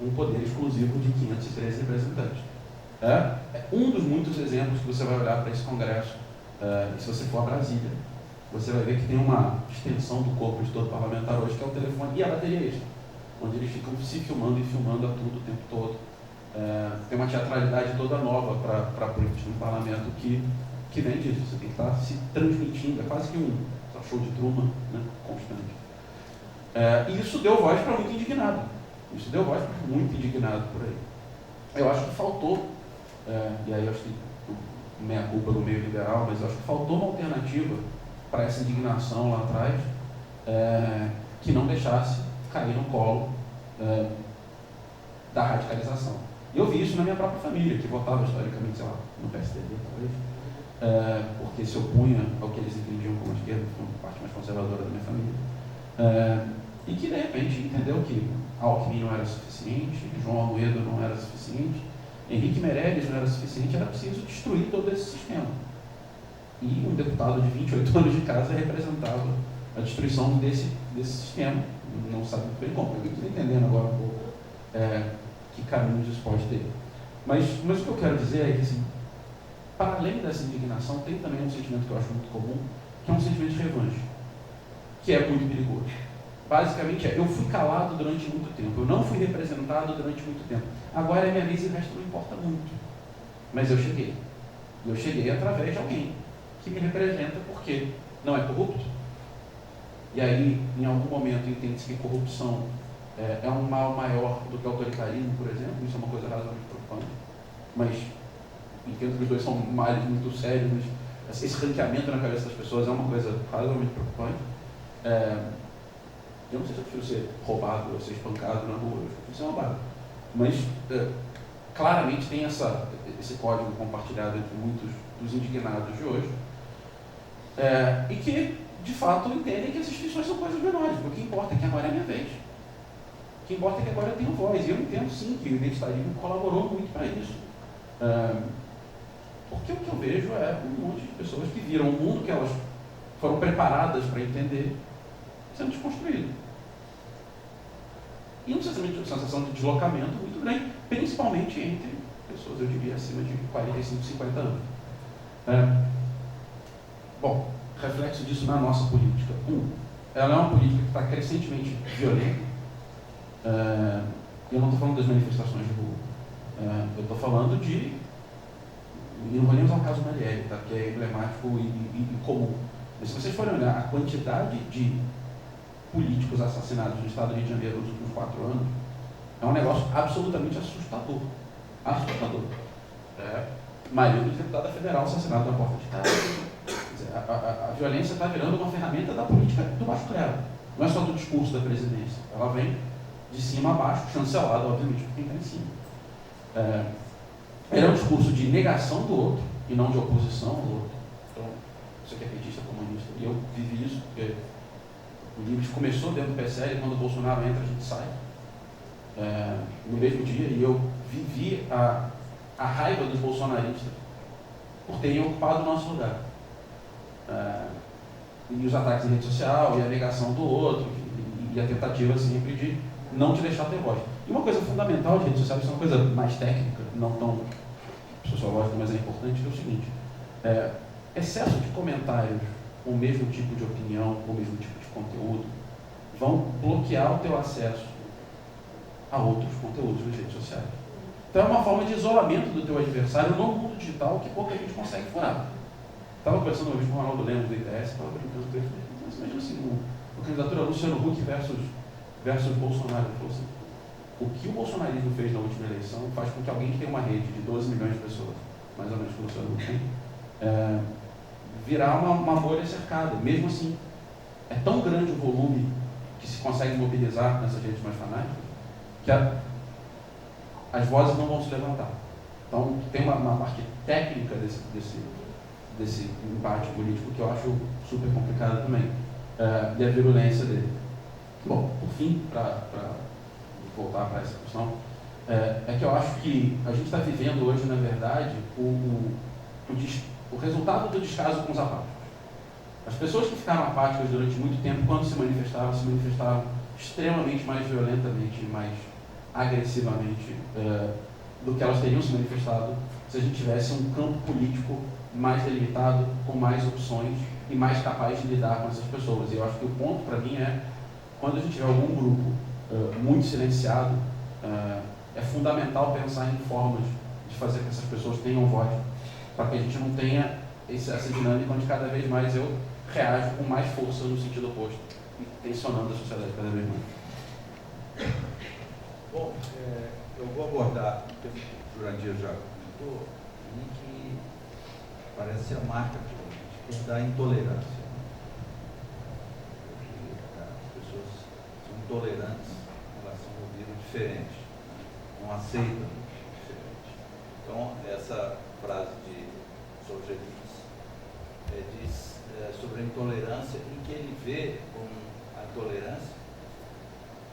um poder exclusivo de 513 representantes. Um dos muitos exemplos que você vai olhar para esse congresso, e se você for a Brasília, você vai ver que tem uma extensão do corpo de todo parlamentar hoje, que é o telefone e a bateria extra. onde eles ficam se filmando e filmando a tudo o tempo todo. Tem uma teatralidade toda nova para a política no parlamento que vem disso. Você tem que estar se transmitindo, é quase que um show de Truman, né, constante. E isso deu voz para muito indignado. Isso deu voz para muito indignado por aí. Eu acho que faltou, e aí eu acho que meia culpa do meio liberal, mas eu acho que faltou uma alternativa para essa indignação lá atrás, que não deixasse cair no colo da radicalização. E eu vi isso na minha própria família, que votava historicamente, sei lá, no PSDB, talvez, porque se opunha ao que eles entendiam como esquerda, que foi uma parte mais conservadora da minha família, e que de repente entendeu que Alckmin não era suficiente, João Amoedo não era suficiente, Henrique Meirelles não era suficiente, era preciso destruir todo esse sistema. E um deputado de 28 anos de casa representava a destruição desse sistema. Não sabe muito bem como, eu estou entendendo agora um pouco que caminhos isso pode ter. Mas o que eu quero dizer é que, assim, para além dessa indignação, tem também um sentimento que eu acho muito comum, que é um sentimento de revanche, que é muito perigoso. Basicamente eu fui calado durante muito tempo, eu não fui representado durante muito tempo. Agora é minha vez e o resto não importa muito. Mas eu cheguei. Eu cheguei através de alguém que me representa porque não é corrupto. E aí, em algum momento, entende-se que corrupção é um mal maior do que autoritarismo, por exemplo. Isso é uma coisa razoavelmente preocupante. Mas entendo que os dois são males muito sérios, mas esse ranqueamento na cabeça das pessoas é uma coisa razoavelmente preocupante. Eu não sei se eu prefiro ser roubado ou ser espancado na rua, eu prefiro ser roubado. Mas, claramente, tem esse código compartilhado entre muitos dos indignados de hoje, e que, de fato, entendem que as instituições são coisas menores, porque o que importa é que agora é a minha vez. O que importa é que agora eu tenho voz. E eu entendo, sim, que o identitarismo colaborou muito para isso. Porque o que eu vejo é um monte de pessoas que viram o mundo que elas foram preparadas para entender sendo desconstruído. E uma sensação de deslocamento muito grande, principalmente entre pessoas, eu diria, acima de 45, 50 anos. Bom, reflexo disso na nossa política. Ela é uma política que está crescentemente violenta. Eu não estou falando das manifestações de rua. Eu estou falando de... E não vou nem usar o caso Marielle, tá? Que é emblemático e comum. Mas se vocês forem olhar a quantidade de políticos assassinados no estado do Rio de Janeiro nos últimos 4 anos, é um negócio absolutamente assustador. Assustador. Marido de deputada federal assassinado na porta de casa. A violência está virando uma ferramenta da política do baixo clero. Não é só do discurso da presidência. Ela vem de cima a baixo, chancelada, obviamente, por quem está em cima. Ele é um discurso de negação do outro e não de oposição ao outro. Então, você que é petista, comunista, e eu vivi isso, porque o Livres começou dentro do PSL, e quando o Bolsonaro entra, a gente sai. No mesmo dia, e eu vivi a raiva dos bolsonaristas por terem ocupado o nosso lugar. E os ataques em rede social, e a negação do outro, e a tentativa sempre de não te deixar ter voz. E uma coisa fundamental de rede social, isso é uma coisa mais técnica, não tão sociológica, mas é importante, é o seguinte: excesso de comentários com o mesmo tipo de opinião, com o mesmo tipo de conteúdo, vão bloquear o teu acesso a outros conteúdos nas redes sociais. Então é uma forma de isolamento do teu adversário no mundo digital que pouca gente consegue furar. Estava conversando uma vez com o Ronaldo Lemos do ITS, estava brincando com ele, mas imagina assim, a candidatura Luciano Huck versus Bolsonaro. Ele falou assim: o que o bolsonarismo fez na última eleição faz com que alguém que tem uma rede de 12 milhões de pessoas, mais ou menos que o Luciano Huck tem, virar uma bolha cercada. Mesmo assim, é tão grande o volume que se consegue mobilizar nessas redes mais fanáticas que as vozes não vão se levantar. Então, tem uma parte técnica desse embate político que eu acho super complicado também, e a virulência dele. Bom, por fim, para voltar para essa questão, é que eu acho que a gente está vivendo hoje, na verdade, o resultado do descaso com os apáticos. As pessoas que ficaram apáticas durante muito tempo, quando se manifestaram extremamente mais violentamente, mais agressivamente do que elas teriam se manifestado se a gente tivesse um campo político mais delimitado, com mais opções e mais capaz de lidar com essas pessoas. E eu acho que o ponto para mim é, quando a gente tiver algum grupo muito silenciado. É fundamental pensar em formas de fazer com que essas pessoas tenham voz, para que a gente não tenha essa dinâmica onde cada vez mais eu reajo com mais força no sentido oposto, e tensionando a sociedade cada vez mais. Bom, eu vou abordar, o que o Jurandir já comentou, que parece ser a marca que é da intolerância. Porque as pessoas são intolerantes em relação ao vida diferente, não aceitam o diferente. Então, essa frase de Solzhenitsyn diz sobre a intolerância, em que ele vê como a intolerância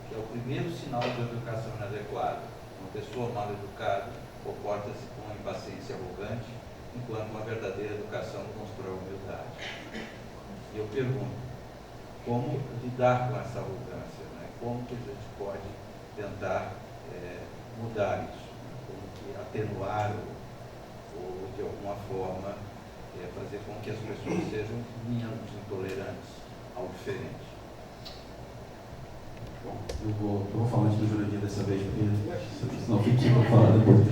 que é o primeiro sinal de educação inadequada. Uma pessoa mal educada comporta-se com impaciência arrogante, enquanto uma verdadeira educação constrói humildade. E eu pergunto, como lidar com essa arrogância? Né? Como que a gente pode tentar mudar isso? Né? Como que atenuar ou de alguma forma, fazer com que as pessoas sejam menos intolerantes ao diferente? Bom, eu vou falar antes do Jurandir dessa vez, porque senão fico sem falar depois.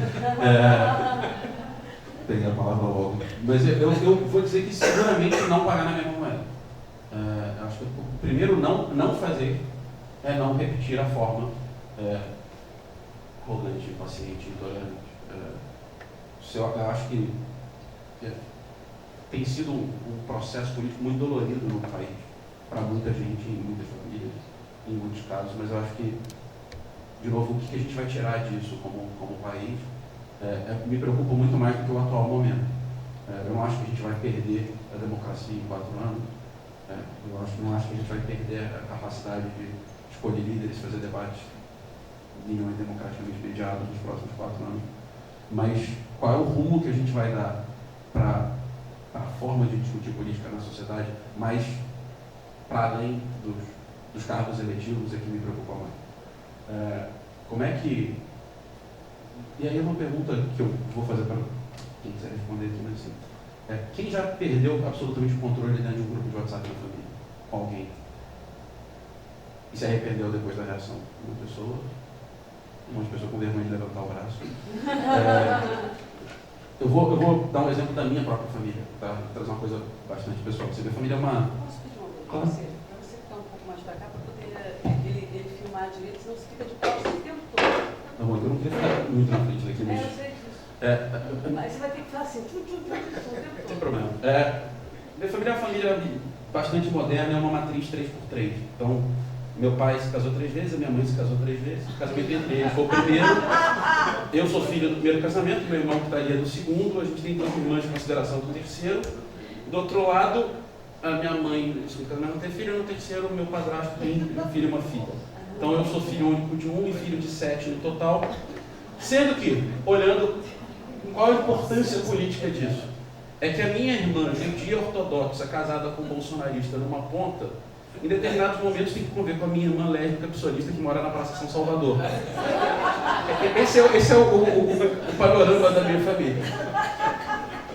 Peguei a palavra logo. Mas eu vou dizer que seguramente não pagar na mesma moeda. Acho que o primeiro não fazer é não repetir a forma arrogante, impaciente, intolerante. Eu acho que tem sido um processo político muito dolorido no país, para muita gente, em muitas famílias, em muitos casos, mas eu acho que, de novo, o que a gente vai tirar disso como país me preocupa muito mais do que o atual momento. Eu não acho que a gente vai perder a democracia em 4 anos, não acho que a gente vai perder a capacidade de escolher líderes, fazer debates minimamente democraticamente mediados nos próximos 4 anos, mas qual é o rumo que a gente vai dar para a forma de discutir política na sociedade, mais para além dos cargos eletivos é que me preocupa mais. Como é que... E aí é uma pergunta que eu vou fazer para quem quiser responder aqui, mas assim, quem já perdeu absolutamente o controle dentro de um grupo de WhatsApp na família? Com alguém? E se arrependeu depois da reação? Uma pessoa com vergonha de levantar o braço. Eu vou dar um exemplo da minha própria família, tá? Vou trazer uma coisa bastante pessoal. Você vê, a família é uma... Posso pedir uma coisa? Para você ficar um pouco mais para cá, para poder ele filmar direito, senão você fica de costas o tempo todo. Tá bom, eu não queria ficar muito na frente daqui, mas... Eu sei disso. Aí você vai ter que falar assim, o tempo Não tem todo. problema. Minha família é uma família bastante moderna, é uma matriz 3x3. Então, meu pai se casou 3 vezes, a minha mãe se casou 3 vezes, o casamento entre eles foi o primeiro. Eu sou filho do primeiro casamento, meu irmão que estaria do segundo, a gente tem 2 irmãs de consideração do terceiro. Do outro lado, a minha mãe, no segundo casamento, não tem filho, no terceiro, meu padrasto tem um filho e uma filha. Então eu sou filho único de 1 e filho de 7 no total. Sendo que, olhando qual a importância política disso, é que a minha irmã, judia ortodoxa, casada com um bolsonarista numa ponta, em determinados momentos tem que conviver com a minha irmã lésbica psolista que mora na Praça São Salvador. Esse é o panorama da minha família.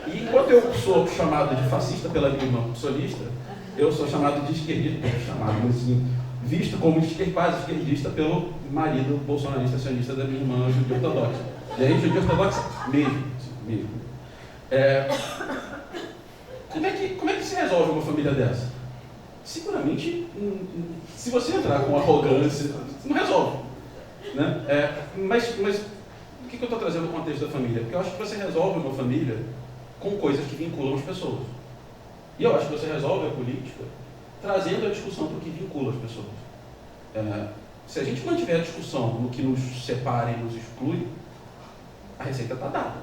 E enquanto eu sou chamado de fascista pela minha irmã psolista, eu sou chamado de esquerdista, visto como quase esquerdista pelo marido bolsonarista sionista da minha irmã judia ortodoxa. E aí, judia ortodoxa mesmo. Como é que se resolve uma família dessa? Seguramente, se você entrar com arrogância, não resolve. Né? Mas por que eu estou trazendo o contexto da família? Porque eu acho que você resolve uma família com coisas que vinculam as pessoas. E eu acho que você resolve a política trazendo a discussão para o que vincula as pessoas. Se a gente mantiver a discussão no que nos separa e nos exclui, a receita está dada.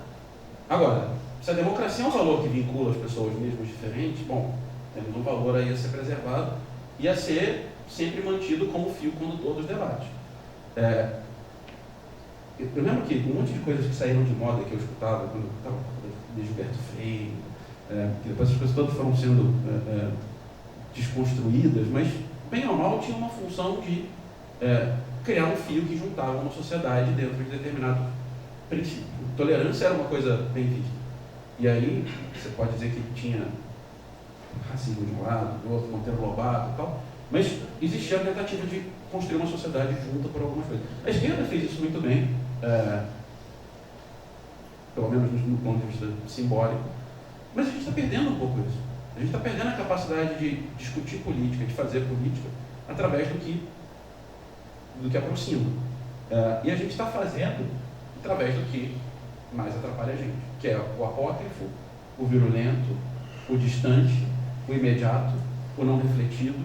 Agora, se a democracia é um valor que vincula as pessoas mesmo diferentes, bom, temos um valor aí a ser preservado e a ser sempre mantido como fio condutor dos debates. Eu lembro que um monte de coisas que saíram de moda que eu escutava quando eu estava de Gilberto Freire, que depois as coisas todas foram sendo desconstruídas, mas, bem ou mal, tinha uma função de criar um fio que juntava uma sociedade dentro de determinado princípio. Tolerância era uma coisa bem vista. E aí, você pode dizer que tinha racismo de um lado, do outro, Monteiro Lobato e tal, mas existia a tentativa de construir uma sociedade junta por algumas coisas. A esquerda fez isso muito bem, pelo menos no ponto de vista simbólico, mas a gente está perdendo um pouco isso. A gente está perdendo a capacidade de discutir política, de fazer política, através do que aproxima. E a gente está fazendo através do que mais atrapalha a gente, que é o apócrifo, o virulento, o distante, o imediato, o não refletido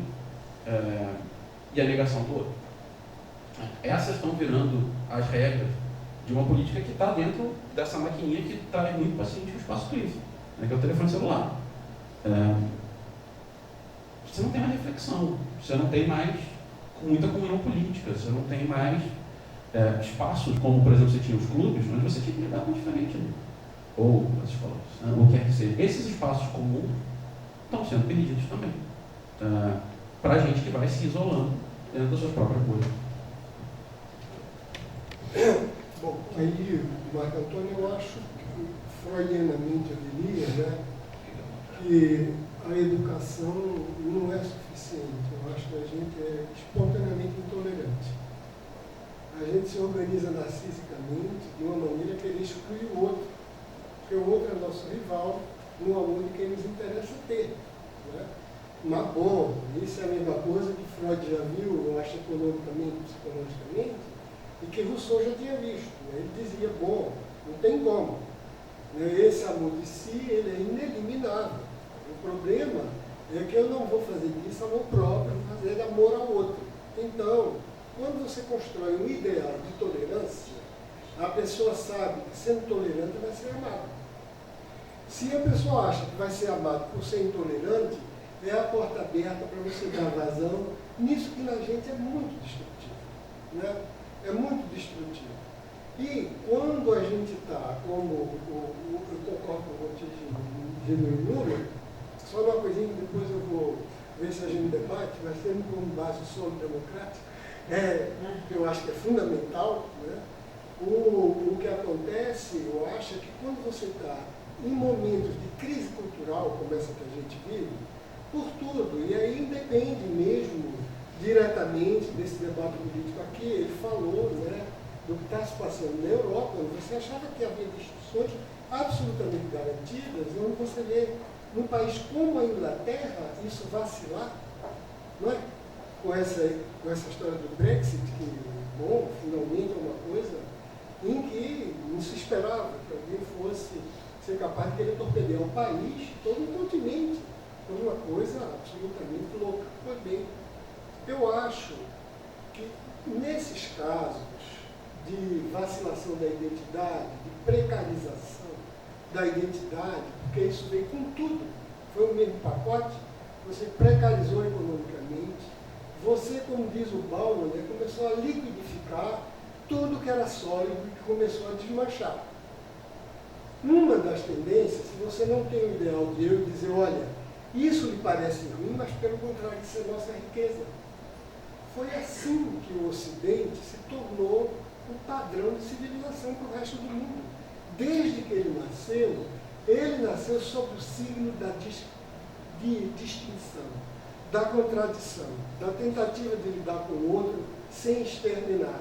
e a negação do outro. Essas estão virando as regras de uma política que está dentro dessa maquininha que traz muito paciente no espaço livre, né, que é o telefone celular. Você não tem mais reflexão, você não tem mais muita comunhão política, você não tem mais espaços, como por exemplo você tinha os clubes, onde você tinha que lidar com diferente, né? Ou as escolas, né? Ou quer que seja. Esses espaços comuns estão sendo perdidos também, para a gente que vai se isolando dentro das suas próprias bolhas. Bom, aí, Marco Antônio, eu acho que freudianamente eu diria, né, que a educação não é suficiente. Eu acho que a gente é espontaneamente intolerante. A gente se organiza narcisicamente de uma maneira que ele exclui o outro, porque o outro é nosso rival, no amor de quem nos interessa ter. Né? Mas, bom, isso é a mesma coisa que Freud já viu, eu acho economicamente, psicologicamente, e que Rousseau já tinha visto. Né? Ele dizia, bom, não tem como. Esse amor de si, ele é ineliminável. O problema é que eu não vou fazer disso amor próprio, vou fazer amor ao outro. Então, quando você constrói um ideal de tolerância, a pessoa sabe que sendo tolerante vai ser amada. Se a pessoa acha que vai ser amada por ser intolerante, é a porta aberta para você dar vazão nisso que na gente é muito destrutivo. Né? É muito destrutivo. E quando a gente está, como eu concordo com o Gênio Lula, só uma coisinha, depois eu vou ver se a gente debate, mas tendo como base o solo democrático, que eu acho que é fundamental, né? O que acontece, eu acho, é que quando você está em momentos de crise cultural, como essa que a gente vive, por tudo, e aí independe mesmo diretamente desse debate político aqui, ele falou, né, do que está se passando na Europa, você achava que havia instituições absolutamente garantidas, onde você vê num país como a Inglaterra isso vacilar, não é? Com essa história do Brexit, que, bom, finalmente é uma coisa em que não se esperava que alguém fosse ser capaz de querer torpedear um país, todo um continente. Foi uma coisa absolutamente louca. Pois bem, eu acho que nesses casos de vacilação da identidade, de precarização da identidade, porque isso veio com tudo, foi o mesmo pacote, você precarizou economicamente, você, como diz o Bauman, né, começou a liquidificar tudo que era sólido e que começou a desmanchar. Uma das tendências, se você não tem o ideal de eu dizer, olha, isso lhe parece ruim, mas pelo contrário, isso é nossa riqueza. Foi assim que o Ocidente se tornou um padrão de civilização para o resto do mundo. Desde que ele nasceu sob o signo da distinção, da contradição, da tentativa de lidar com o outro sem exterminar.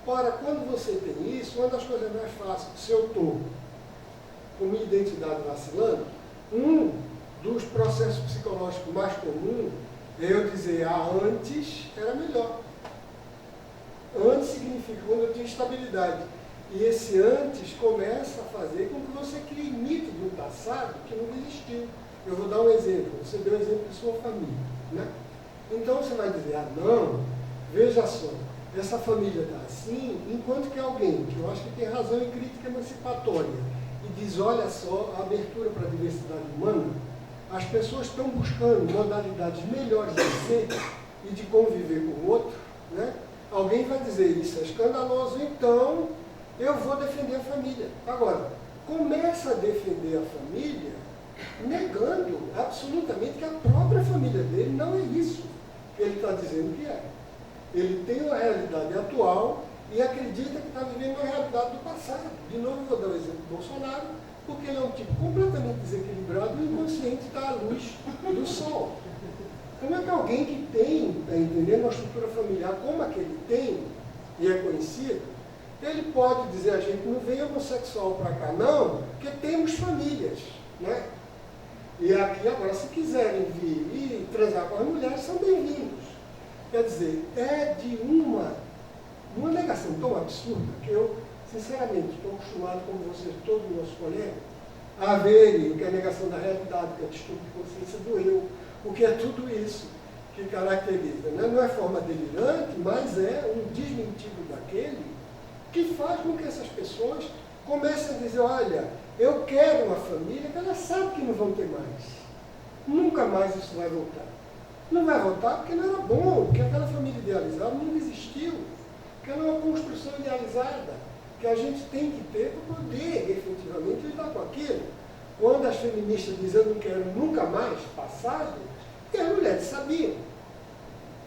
Ora, quando você tem isso, uma das coisas mais fáceis, se eu estou com minha identidade vacilando, um dos processos psicológicos mais comuns é eu dizer, antes era melhor. Antes significa quando eu tinha estabilidade. E esse antes começa a fazer com que você crie mito de um passado que não existiu. Eu vou dar um exemplo. Você deu o exemplo de sua família. Né? Então você vai dizer, não, veja só, essa família está assim, enquanto que alguém, que eu acho que tem razão em crítica emancipatória, e diz, olha só, a abertura para a diversidade humana, as pessoas estão buscando modalidades melhores de ser e de conviver com o outro, né? Alguém vai dizer, isso é escandaloso, então eu vou defender a família. Agora, começa a defender a família negando absolutamente que a própria família dele não é isso que ele está dizendo que é. Ele tem uma realidade atual e acredita que está vivendo uma realidade do passado. De novo, vou dar o exemplo do Bolsonaro, porque ele é um tipo completamente desequilibrado e o inconsciente está à luz do sol. Como é que alguém que tem, está entendendo, uma estrutura familiar como a que ele tem, e é conhecido, ele pode dizer a gente, não vem homossexual para cá, não, porque temos famílias, né? E aqui agora, se quiserem vir e transar com as mulheres, são bem-vindos. Quer dizer, é de uma negação tão absurda que eu, sinceramente, estou acostumado, como vocês, todos os nossos colegas, a verem o que é a negação da realidade, o que é distúrbio de consciência do eu, o que é tudo isso que caracteriza. Né? Não é forma delirante, mas é um desmentido daquele que faz com que essas pessoas comecem a dizer, olha, eu quero uma família que elas sabem que não vão ter mais. Nunca mais isso vai voltar. Não vai voltar porque não era bom, porque aquela família idealizada não existiu. Porque ela é uma construção idealizada que a gente tem que ter para poder efetivamente lidar com aquilo. Quando as feministas dizem eu não quero nunca mais passado, porque as mulheres sabiam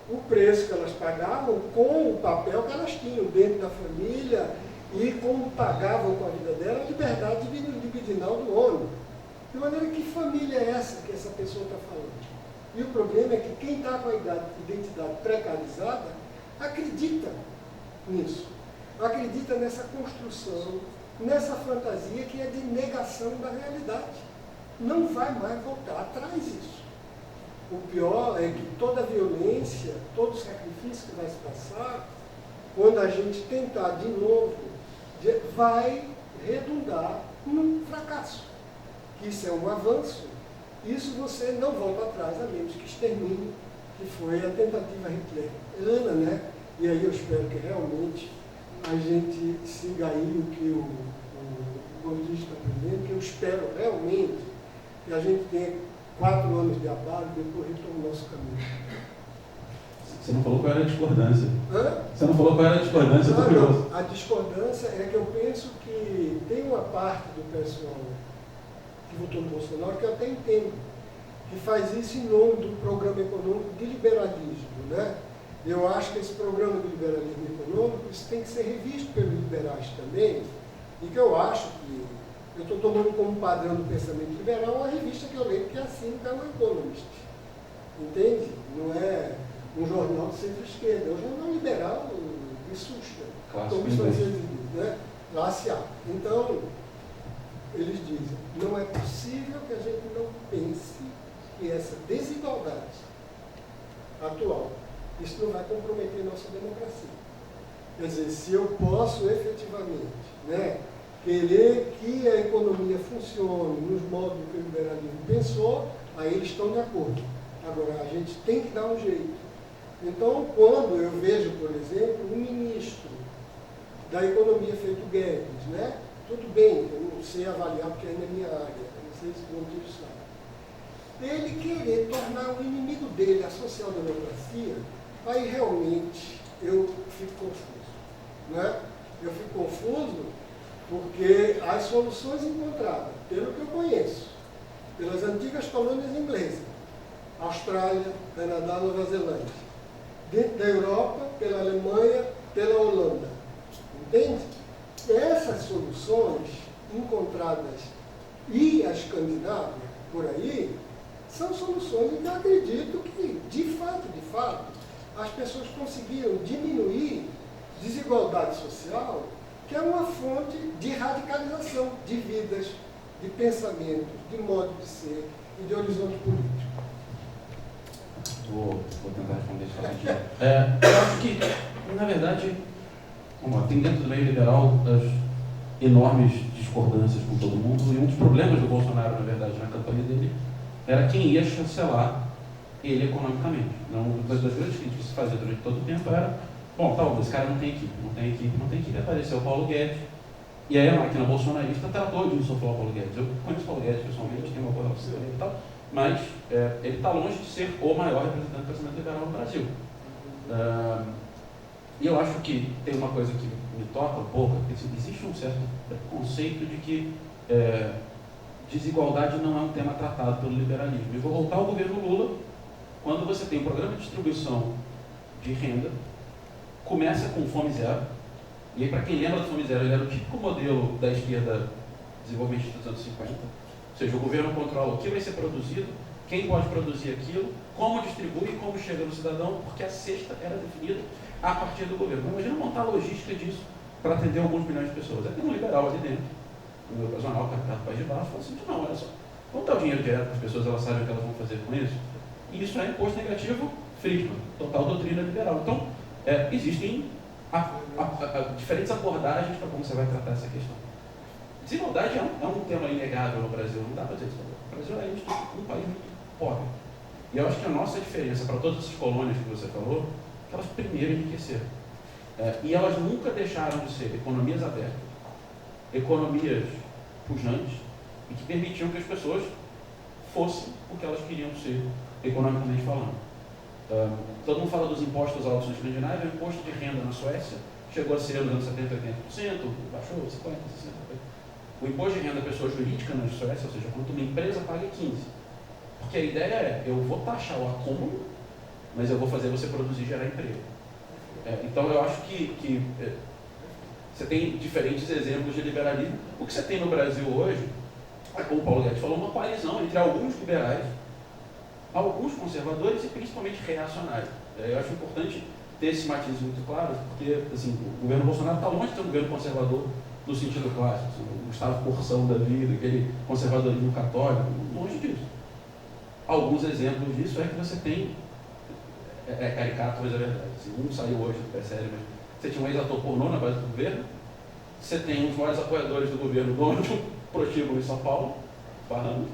o preço que elas pagavam com o papel que elas tinham dentro da família e como pagavam com a vida dela a liberdade libidinal do homem. De maneira que família é essa que essa pessoa está falando? E o problema é que quem está com a identidade precarizada acredita nisso. Acredita nessa construção, nessa fantasia que é de negação da realidade. Não vai mais voltar atrás isso. O pior é que toda a violência, todo o sacrifício que vai se passar, quando a gente tentar de novo, vai redundar num fracasso. Que isso é um avanço. Isso você não volta atrás, a menos que extermine, que foi a tentativa hitleriana, né? E aí eu espero que realmente a gente siga aí o que o Gondis está dizendo, que eu espero realmente que a gente tenha 4 anos de abalo e depois retome o nosso caminho. Você não falou qual era a discordância. Hã? Você não falou qual era a discordância, eu estou curioso. A discordância é que eu penso que tem uma parte do pessoal que votou no Bolsonaro, que eu até entendo, que faz isso em nome do programa econômico de liberalismo, né? Eu acho que esse programa de liberalismo econômico, isso tem que ser revisto pelos liberais também, e que eu acho que, eu estou tomando como padrão do pensamento liberal uma revista que eu leio, que é assim, que é o Economist. Entende? Não é um jornal de centro-esquerda, é um jornal liberal de susta, como os franceses dizem, né? Classe A. Então, eles dizem, não é possível que a gente não pense que essa desigualdade atual, isso não vai comprometer nossa democracia. Quer dizer, se eu posso efetivamente, né, querer que a economia funcione nos modos que o liberalismo pensou, aí eles estão de acordo. Agora, a gente tem que dar um jeito. Então, quando eu vejo, por exemplo, um ministro da economia feito Guedes, né? Tudo bem, eu não sei avaliar porque ainda é minha área, eu não sei se o Gondis sabe. Ele querer tornar o inimigo dele a social-democracia, aí realmente eu fico confuso. Né? Eu fico confuso porque as soluções encontradas, pelo que eu conheço, pelas antigas colônias inglesas, Austrália, Canadá, Nova Zelândia, dentro da Europa, pela Alemanha, pela Holanda. Entende? Essas soluções encontradas e a Escandinávia, por aí, são soluções em que eu acredito que, de fato, as pessoas conseguiram diminuir desigualdade social, que é uma fonte de radicalização de vidas, de pensamentos, de modo de ser e de horizonte político. Vou tentar responder isso rapidinho. Eu acho que, na verdade, tem dentro do meio liberal as enormes discordâncias com todo mundo, e um dos problemas do Bolsonaro, na verdade, na campanha dele, era quem ia chancelar ele economicamente. Uma das grandes críticas que se fazia durante todo o tempo era, bom, esse cara não tem equipe, apareceu o Paulo Guedes, e aí a máquina bolsonarista tratou de insuflar o Paulo Guedes. Eu conheço o Paulo Guedes pessoalmente, tenho uma boa relação com ele e tal, mas ele está longe de ser o maior representante do pensamento liberal no Brasil. E eu acho que tem uma coisa que me toca um pouco, porque existe um certo preconceito de que desigualdade não é um tema tratado pelo liberalismo. E vou voltar ao governo Lula, quando você tem um programa de distribuição de renda, começa com Fome Zero, e aí para quem lembra do Fome Zero, ele era o típico modelo da esquerda desenvolvimentista dos anos 50, ou seja, o governo controla o que vai ser produzido quem pode produzir aquilo, como distribui e como chega no cidadão, porque a cesta era definida a partir do governo. Imagina montar a logística disso para atender alguns milhões de pessoas. Aí tem um liberal ali dentro, no meu ocasional, que é Ricardo Paes de Barros, fala assim, não, olha só, vamos dar o dinheiro direto para as pessoas, elas sabem o que elas vão fazer com isso. E isso é imposto negativo, Friedman, total doutrina liberal. Então, existem diferentes abordagens para como você vai tratar essa questão. Desigualdade é um tema inegável no Brasil, não dá para dizer isso. O Brasil é um país muito pobre. E eu acho que a nossa diferença para todas essas colônias que você falou, é que elas primeiro enriqueceram. E elas nunca deixaram de ser economias abertas, economias pujantes, e que permitiam que as pessoas fossem o que elas queriam ser, economicamente falando. Todo mundo fala dos impostos altos na Escandinávia. O imposto de renda na Suécia chegou a ser nos anos 70, 80%, baixou 50%, 60%. O imposto de renda da pessoa jurídica na Suécia, ou seja, quando uma empresa paga 15%. Porque a ideia é, eu vou taxar o acúmulo, mas eu vou fazer você produzir e gerar emprego. Então eu acho que você tem diferentes exemplos de liberalismo. O que você tem no Brasil hoje, como o Paulo Guedes falou, uma coalizão entre alguns liberais, alguns conservadores e principalmente reacionários. Eu acho importante ter esse matiz muito claro, porque assim, o governo Bolsonaro está longe de ser um governo conservador no sentido clássico, o Gustavo Porção da vida, aquele conservadorismo católico, longe disso. Alguns exemplos disso é que você tem, caricato, mas é verdade, assim, um saiu hoje do PSL, mas você tinha um ex-ator pornô na base do governo, você tem os maiores apoiadores do governo, dono de um prostíbulo em São Paulo, Barrando,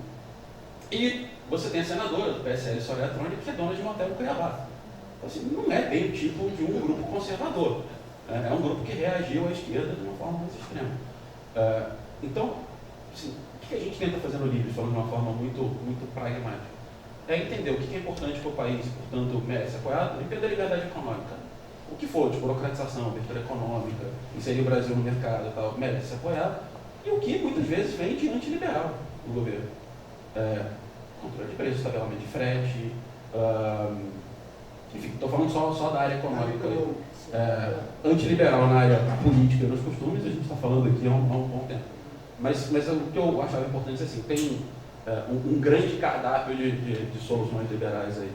e você tem a senadora do PSL, Soraya Tronic, que é dona de um hotel em Cuiabá. Então, assim, não é bem o tipo de um grupo conservador. É um grupo que reagiu à esquerda de uma forma mais extrema. Então, assim, o que a gente tenta fazer no livro, falando de uma forma muito pragmática? É entender o que é importante para o país, portanto, merece apoiar, entender a liberdade econômica. O que for, de burocratização, abertura econômica, inserir o Brasil no mercado e tal, merece ser apoiado. E o que muitas vezes vem de antiliberal do governo. Controle de preços, tabelamento de frete, enfim, estou falando só da área econômica. Antiliberal na área política e nos costumes, a gente está falando aqui há um bom tempo. Mas o que eu achava importante é assim, tem um grande cardápio de soluções liberais aí.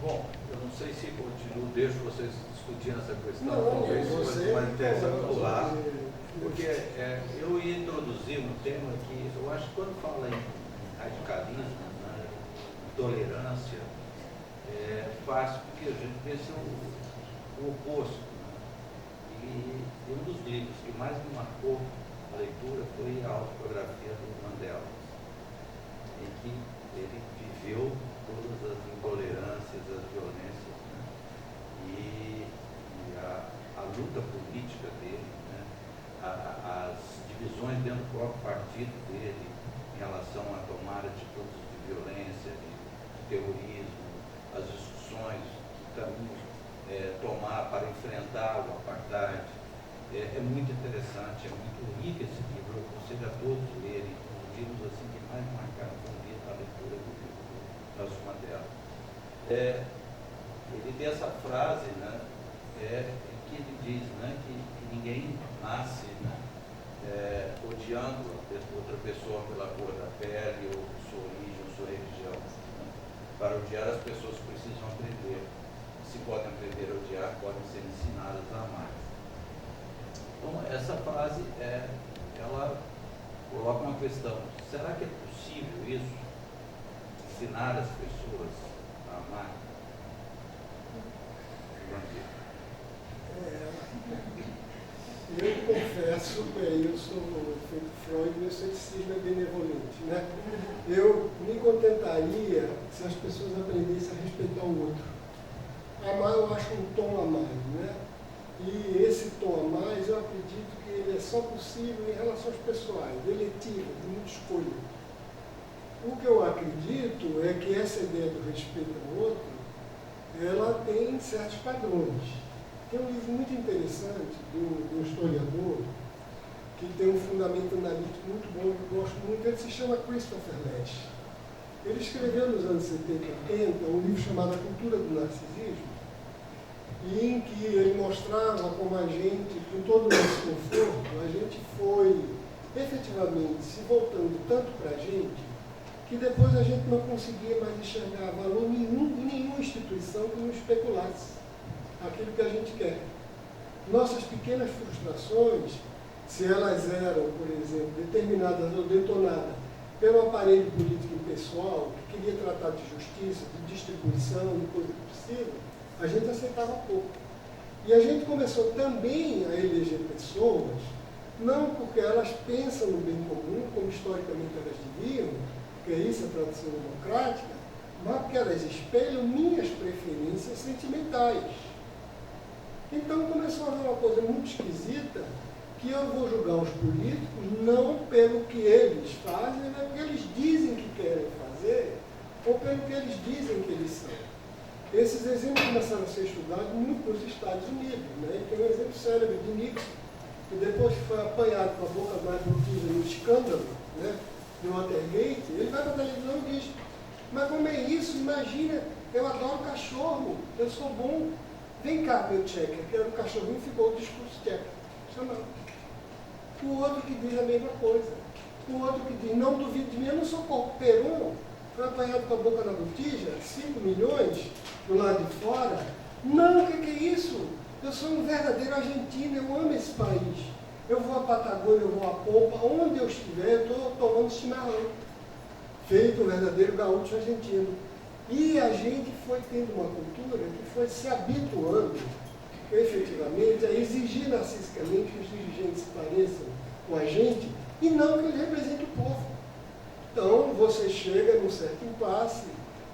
Bom, eu não sei se continuo, deixo vocês discutindo essa questão, não, talvez você, mais interessante do lado, porque eu ia introduzir um tema que eu acho que quando fala em radicalismo, tolerância, é fácil porque a gente pensa o oposto. E um dos livros que mais me marcou a leitura foi a autobiografia do Mandela, em que ele viveu todas as intolerâncias, as violências, né? E a luta política dele, né? As divisões dentro do próprio partido dele em relação a tomar atitudes de violência, de terrorismo, as discussões que caminhos tomar para enfrentar o apartheid. É muito interessante, é muito rico esse livro, eu aconselho a todos lerem, os livros assim que mais marcaram a leitura do livro do Nelson Mandela. Ele tem essa frase, né, que ele diz, né, que ninguém nasce, né, odiando outra pessoa pela cor da pele, ou sua origem, ou sua religião. Né? Para odiar, as pessoas precisam aprender. Se podem aprender a odiar, podem ser ensinadas a amar. Então, essa frase, ela coloca uma questão. Será que é possível isso? Ensinar as pessoas a amar? Eu confesso, eu sou feito Freud, meu ceticismo é benevolente, né? Eu me contentaria se as pessoas aprendessem a respeitar o outro. Amar eu acho um tom a mais, né? E esse tom a mais eu acredito que ele é só possível em relações pessoais, eletivo, de muita escolha. O que eu acredito é que essa ideia do respeito ao outro, ela tem certos padrões. Tem um livro muito interessante de um historiador que tem um fundamento analítico muito bom, que eu gosto muito, ele se chama Christopher Lasch. Ele escreveu nos anos 70 e 80 um livro chamado A Cultura do Narcisismo, em que ele mostrava como a gente, com todo o nosso conforto, a gente foi efetivamente se voltando tanto para a gente, que depois a gente não conseguia mais enxergar valor nenhum em nenhuma instituição que não especulasse aquilo que a gente quer. Nossas pequenas frustrações, se elas eram, por exemplo, determinadas ou detonadas pelo aparelho político impessoal, que queria tratar de justiça, de distribuição, de coisa que precisa, a gente aceitava pouco. E a gente começou também a eleger pessoas, não porque elas pensam no bem comum, como historicamente elas deviam, que é isso a tradição democrática, mas porque elas espelham minhas preferências sentimentais. Então começou a haver uma coisa muito esquisita, que eu vou julgar os políticos não pelo que eles fazem, não é porque eles dizem que querem fazer, ou pelo que eles dizem que eles são. Esses exemplos começaram a ser estudados muito nos Estados Unidos, né? E tem um exemplo célebre de Nixon, que depois que foi apanhado com a boca mais notida no escândalo, né, no Watergate, ele vai para a televisão e diz: mas como é isso? Imagina, eu adoro cachorro, eu sou bom. Vem cá, meu checker, que era um cachorrinho, ficou o discurso checker. Chamado. O outro que diz a mesma coisa. O outro que diz: não duvide de mim, eu não sou Perón, foi apanhado com a boca na botija, 5 milhões do lado de fora. Não, o que é isso? Eu sou um verdadeiro argentino, eu amo esse país. Eu vou à Patagônia, eu vou à Pompa, onde eu estiver, eu estou tomando chimarrão. Feito um verdadeiro gaúcho argentino. E a gente foi tendo uma cultura que foi se habituando, efetivamente, a exigir narcisicamente que os dirigentes se pareçam com a gente e não que eles representem o povo. Então, você chega num certo impasse,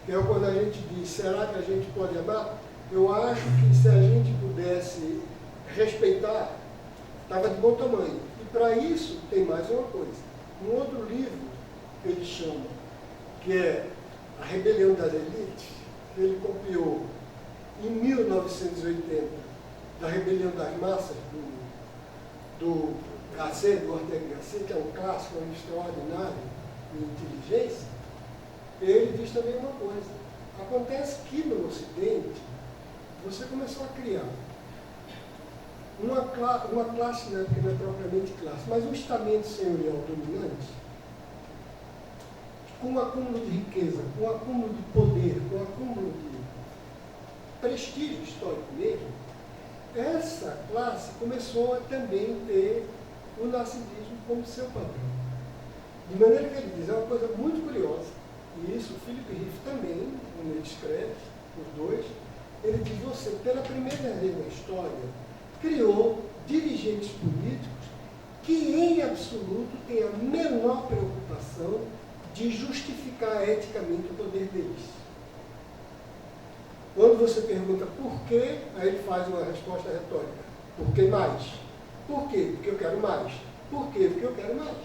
que é quando a gente diz: será que a gente pode amar? Eu acho que se a gente pudesse respeitar, estava de bom tamanho. E para isso, tem mais uma coisa. Um outro livro que ele chama, que é A Rebelião das Elites, que ele copiou em 1980, da Rebelião das Massas, do Gasset, do Ortega Gasset, que é um clássico, um extraordinário de inteligência. Ele diz também uma coisa: acontece que no Ocidente você começou a criar uma classe, né, que não é propriamente classe, mas um estamento senhorial dominante, com um acúmulo de riqueza, com um acúmulo de poder, com um acúmulo de prestígio histórico mesmo. Essa classe começou a também ter o narcisismo como seu padrão. De maneira que ele diz, é uma coisa muito curiosa, e isso o Philip Riffe também, quando ele escreve, os dois, ele diz: você, pela primeira vez na história, criou dirigentes políticos que, em absoluto, têm a menor preocupação de justificar eticamente o poder deles. Quando você pergunta por quê, aí ele faz uma resposta retórica: por que mais? Por quê? Porque eu quero mais. Por quê? Porque eu quero mais.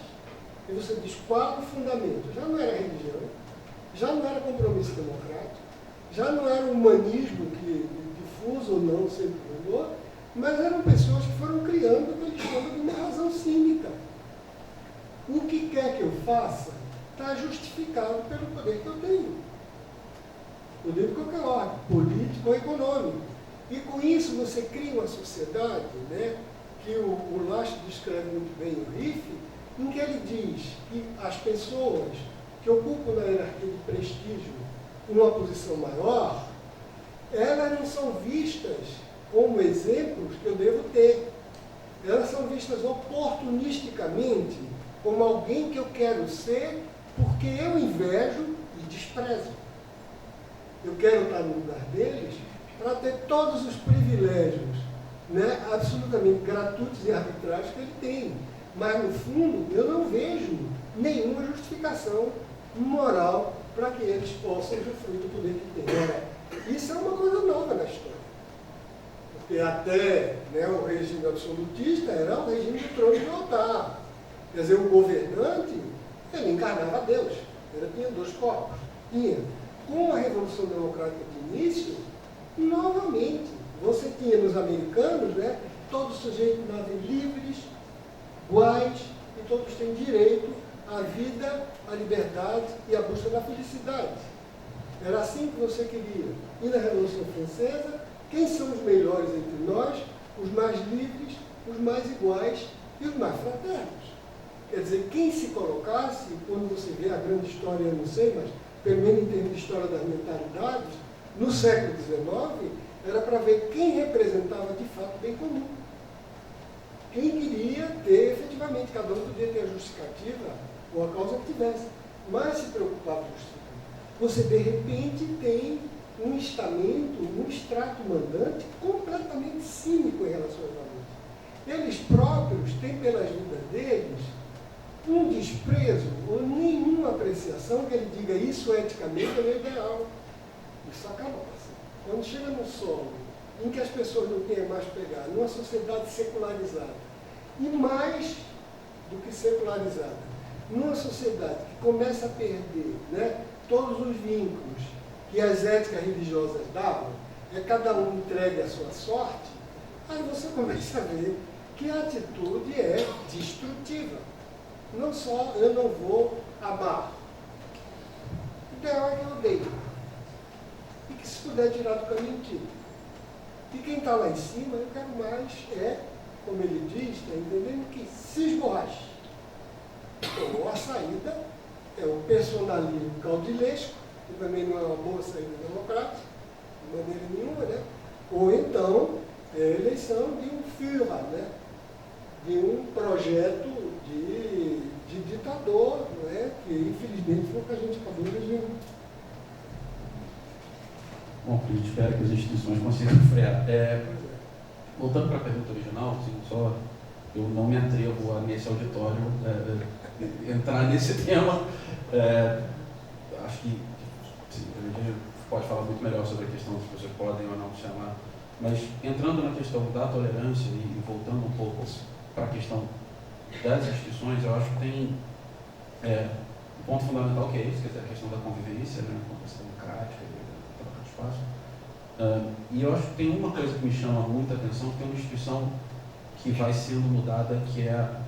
E você diz: qual o fundamento? Já não era religião, já não era compromisso democrático, já não era humanismo que difuso ou não sempre rolou, mas eram pessoas que foram criando o que eles chamam de uma razão cínica. O que quer que eu faça está justificado pelo poder que eu tenho. Poder de qualquer ordem, político ou econômico. E com isso você cria uma sociedade, né, que o Lasch descreve muito bem o Riffe, em que ele diz que as pessoas que ocupam na hierarquia de prestígio uma posição maior, elas não são vistas como exemplos que eu devo ter. Elas são vistas oportunisticamente como alguém que eu quero ser porque eu invejo e desprezo. Eu quero estar no lugar deles para ter todos os privilégios, né, absolutamente gratuitos e arbitrários que ele tem. Mas, no fundo, eu não vejo nenhuma justificação moral para que eles possam usufruir do poder que têm. Ora, isso é uma coisa nova na história. Porque até, né, o regime absolutista era o regime do trono de altar. Quer dizer, o governante, ele encarnava Deus. Ele tinha 2 corpos. Tinha. Com a Revolução Democrática de início, novamente, você tinha nos americanos, né, todos os sujeitos nascem livres, iguais, e todos têm direito à vida, à liberdade e à busca da felicidade. Era assim que você queria. E na Revolução Francesa, quem são os melhores entre nós? Os mais livres, os mais iguais e os mais fraternos. Quer dizer, quem se colocasse, quando você vê a grande história, eu não sei, mas pelo menos em termos de história das mentalidades, no século XIX, era para ver quem representava de fato o bem comum. Quem queria ter, efetivamente, cada um podia ter a justificativa ou a causa que tivesse, mas se preocupava com justificativa. Você, de repente, tem um estamento, um extrato mandante completamente cínico em relação aos valores. Eles próprios têm pelas vidas deles um desprezo ou nenhuma apreciação que ele diga isso eticamente é o ideal. Isso acabou. Quando chega no solo em que as pessoas não têm mais pegar, numa sociedade secularizada, e mais do que secularizada, numa sociedade que começa a perder, né, todos os vínculos que as éticas religiosas davam, cada um entregue a sua sorte, aí você começa a ver que a atitude é destrutiva. Não só eu não vou amar, o ideal é que eu odeio. E que se puder tirar do caminho, tira. E quem está lá em cima, eu quero mais, como ele diz, está entendendo que se esborrache. Então, a saída é o personalismo caudilesco, que também não é uma boa saída democrática, de maneira nenhuma, né? Ou então, a eleição de um Führer, né? De um projeto de ditador, não é? Que infelizmente foi o que a gente acabou elegendo. Bom, a gente espera que as instituições consigam frear. Voltando para a pergunta original, assim, só eu não me atrevo a, nesse auditório, entrar nesse tema. Acho que a gente pode falar muito melhor sobre a questão se as pessoas podem ou não chamar, mas entrando na questão da tolerância e voltando um pouco para a questão das instituições, eu acho que tem um ponto fundamental que é isso, quer dizer, a questão da convivência, né, a questão democrática, troca de espaço. E eu acho que tem uma coisa que me chama muita atenção, que é uma instituição que vai sendo mudada, que é a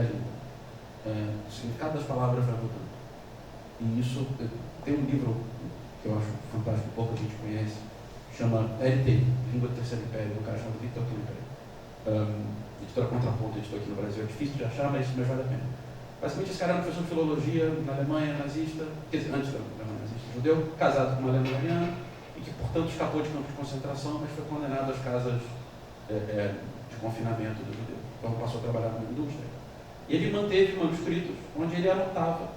língua. O significado das palavras vai mudando. E isso, tem um livro que eu acho fantástico, pouco a gente conhece, chama LTI, Língua do Terceiro Império, do cara chamado Victor Klemperer. Editora Contraponto, editor aqui no Brasil, é difícil de achar, mas vale a pena. Basicamente, esse cara era um professor de filologia na Alemanha nazista, quer dizer, antes da Alemanha nazista, judeu, casado com uma alemanha, e que, portanto, escapou de campo de concentração, mas foi condenado às casas de confinamento do judeu. Então, passou a trabalhar na indústria. E ele manteve manuscritos onde ele anotava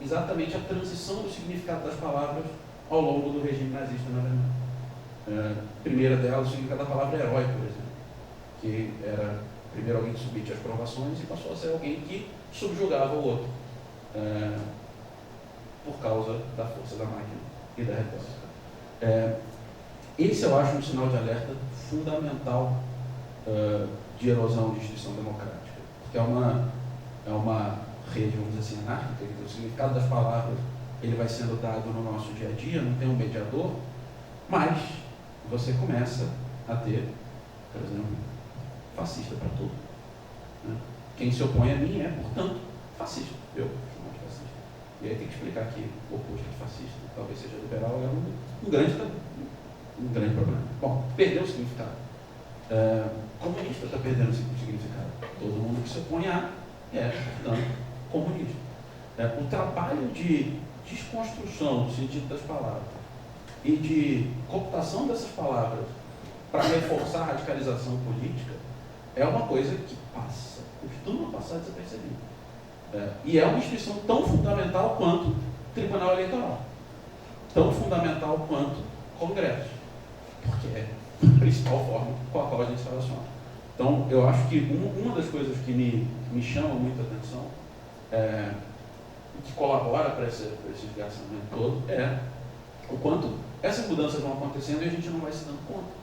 exatamente a transição do significado das palavras ao longo do regime nazista na Alemanha. A primeira delas, o significado da palavra herói, por exemplo, que era primeiro alguém que submetia às provações e passou a ser alguém que subjugava o outro por causa da força da máquina e da retórica. Esse eu acho um sinal de alerta fundamental de erosão de instituição democrática, porque é uma rede, vamos dizer assim, anárquica, que o significado das palavras ele vai sendo dado no nosso dia a dia, não tem um mediador, mas você começa a ter, por exemplo, fascista para tudo. Né? Quem se opõe a mim é, portanto, fascista. Eu chamo de fascista. E aí tem que explicar que o oposto de fascista, talvez seja liberal, é um grande problema. Bom, perdeu o significado. Comunista está perdendo o significado. Todo mundo que se opõe a portanto, comunista. O trabalho de desconstrução do sentido das palavras e de cooptação dessas palavras para reforçar a radicalização política é uma coisa que costuma passar desapercebida. E é uma instituição tão fundamental quanto o Tribunal Eleitoral, tão fundamental quanto o Congresso, porque é a principal forma com a qual a gente se relaciona. Então, eu acho que uma das coisas que me chama muito a atenção, que colabora para esse esgarçamento todo, é o quanto essas mudanças vão acontecendo e a gente não vai se dando conta.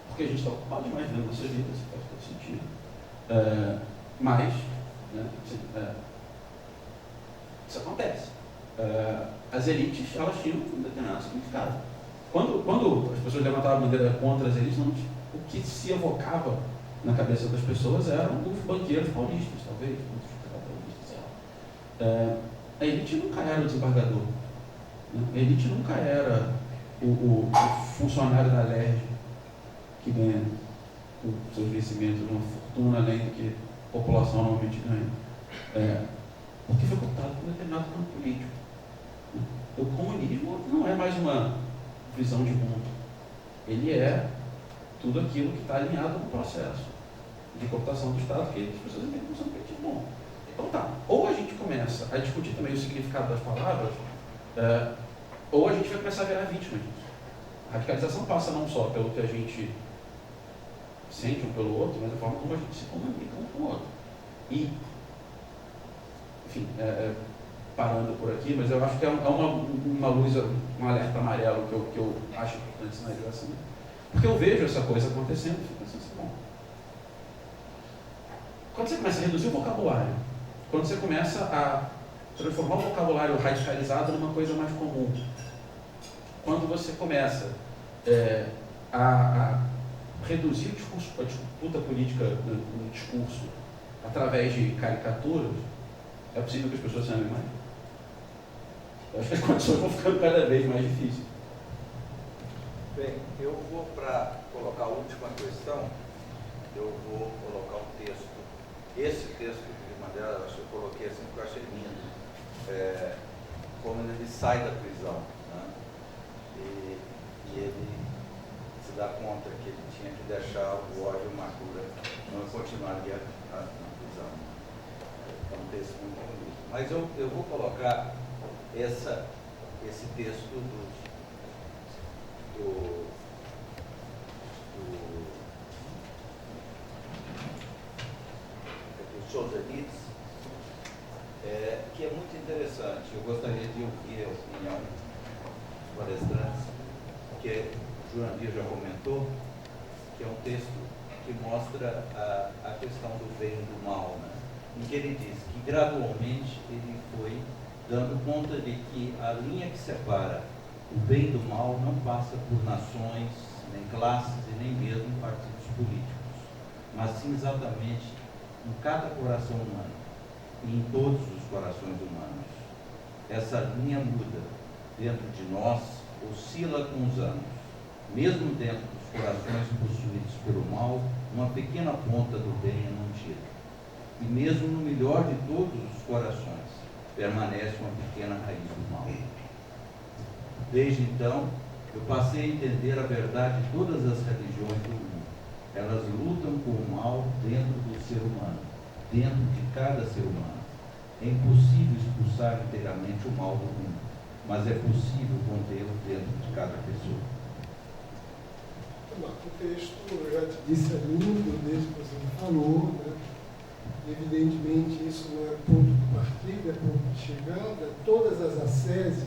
Porque a gente está ocupado demais vendo nossa vida, isso faz todo sentido. Mas, né, isso acontece. As elites, elas tinham um determinado significado. Quando as pessoas levantavam a bandeira contra as elites, o que se evocava na cabeça das pessoas eram os banqueiros paulistas, talvez, a elite nunca era o desembargador, né? A elite nunca era o funcionário da LERJ que ganha com seus vencimentos uma fortuna além do que a população normalmente ganha, porque foi cooptado por um determinado campo político. O comunismo não é mais uma visão de mundo, ele é tudo aquilo que está alinhado no processo de cooptação do Estado, que as pessoas entendem como sendo político bom. Então tá, ou a gente começa a discutir também o significado das palavras, ou a gente vai começar a virar vítima disso. A radicalização passa não só pelo que a gente sente um pelo outro, mas a forma como a gente se comunica um com o outro. E, enfim, parando por aqui, mas eu acho que é uma luz, um alerta amarelo que eu acho importante sinalizar assim, porque eu vejo essa coisa acontecendo e fico pensando assim, bom, quando você começa a reduzir o vocabulário, quando você começa a transformar o vocabulário radicalizado numa coisa mais comum, quando você começa a reduzir a disputa política no discurso através de caricaturas, é possível que as pessoas se amem mais? Eu acho que as condições vão ficando cada vez mais difíceis. Bem, eu vou, para colocar a última questão, eu vou colocar um texto. Esse texto de Mandela, eu acho que eu coloquei assim porque eu achei lindo. Como ele sai da prisão, né? E ele se dá conta que ele tinha que deixar o ódio e a amargura, não continuaria na prisão. É um texto muito bonito. Mas eu vou colocar esse texto do Solzhenitsyn, que é muito interessante. Eu gostaria de ouvir a opinião dos palestrantes, que o Jurandir já comentou, que é um texto que mostra a questão do bem e do mal, né? Em que ele diz que gradualmente ele foi dando conta de que a linha que separa o bem do mal não passa por nações, nem classes e nem mesmo partidos políticos, mas sim exatamente em cada coração humano e em todos os corações humanos. Essa linha muda dentro de nós, oscila com os anos. Mesmo dentro dos corações possuídos pelo mal, uma pequena ponta do bem é mantida. E mesmo no melhor de todos os corações, permanece uma pequena raiz do mal. Desde então, eu passei a entender a verdade de todas as religiões do mundo. Elas lutam com o mal dentro do ser humano, dentro de cada ser humano. É impossível expulsar inteiramente o mal do mundo, mas é possível contê-lo dentro de cada pessoa. O texto, eu já te disse, é lindo desde que você falou, né? Evidentemente, isso não é ponto de partida, é ponto de chegada. Todas as asceses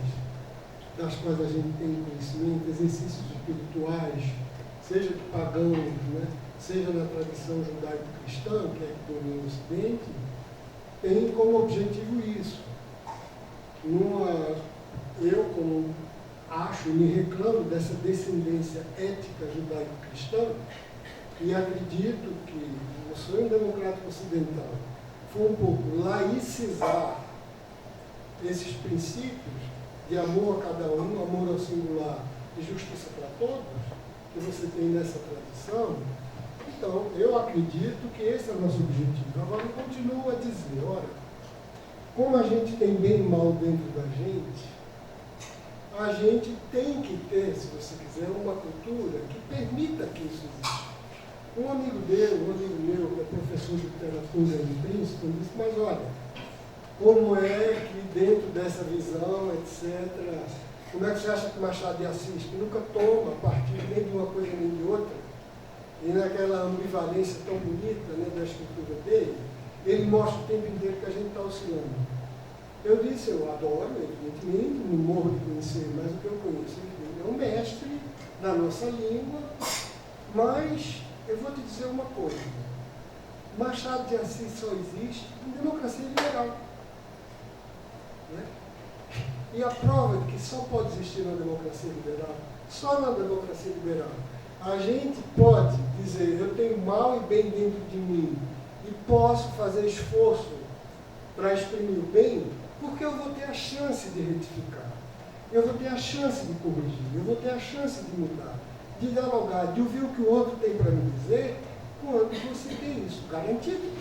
das quais a gente tem conhecimento, exercícios espirituais, seja de pagãos, né? Seja na tradição judaico-cristã, que é que domina o Ocidente, tem como objetivo isso. Eu, como acho e me reclamo dessa descendência ética judaico-cristã, e acredito que o sonho democrático ocidental foi um pouco laicizar esses princípios de amor a cada um, amor ao singular e justiça para todos, que você tem nessa tradição. Então, eu acredito que esse é o nosso objetivo. Agora, eu continuo a dizer, olha, como a gente tem bem e mal dentro da gente, a gente tem que ter, se você quiser, uma cultura que permita que isso exista. Um amigo meu, que é professor de literatura em Princeton, disse, mas olha, como é que dentro dessa visão, etc., como é que você acha que Machado de Assis, que nunca toma partido nem de uma coisa nem de outra, e naquela ambivalência tão bonita, né, da escritura dele, ele mostra o tempo inteiro que a gente está oscilando. Eu disse, eu adoro, evidentemente, não morro de conhecer, mas o que eu conheço, ele é um mestre da nossa língua, mas eu vou te dizer uma coisa, Machado de Assis só existe em democracia liberal. Né? E a prova de que só pode existir na democracia liberal, só na democracia liberal, a gente pode dizer, eu tenho mal e bem dentro de mim, e posso fazer esforço para exprimir o bem, porque eu vou ter a chance de retificar, eu vou ter a chance de corrigir, eu vou ter a chance de mudar, de dialogar, de ouvir o que o outro tem para me dizer, quando você tem isso garantido.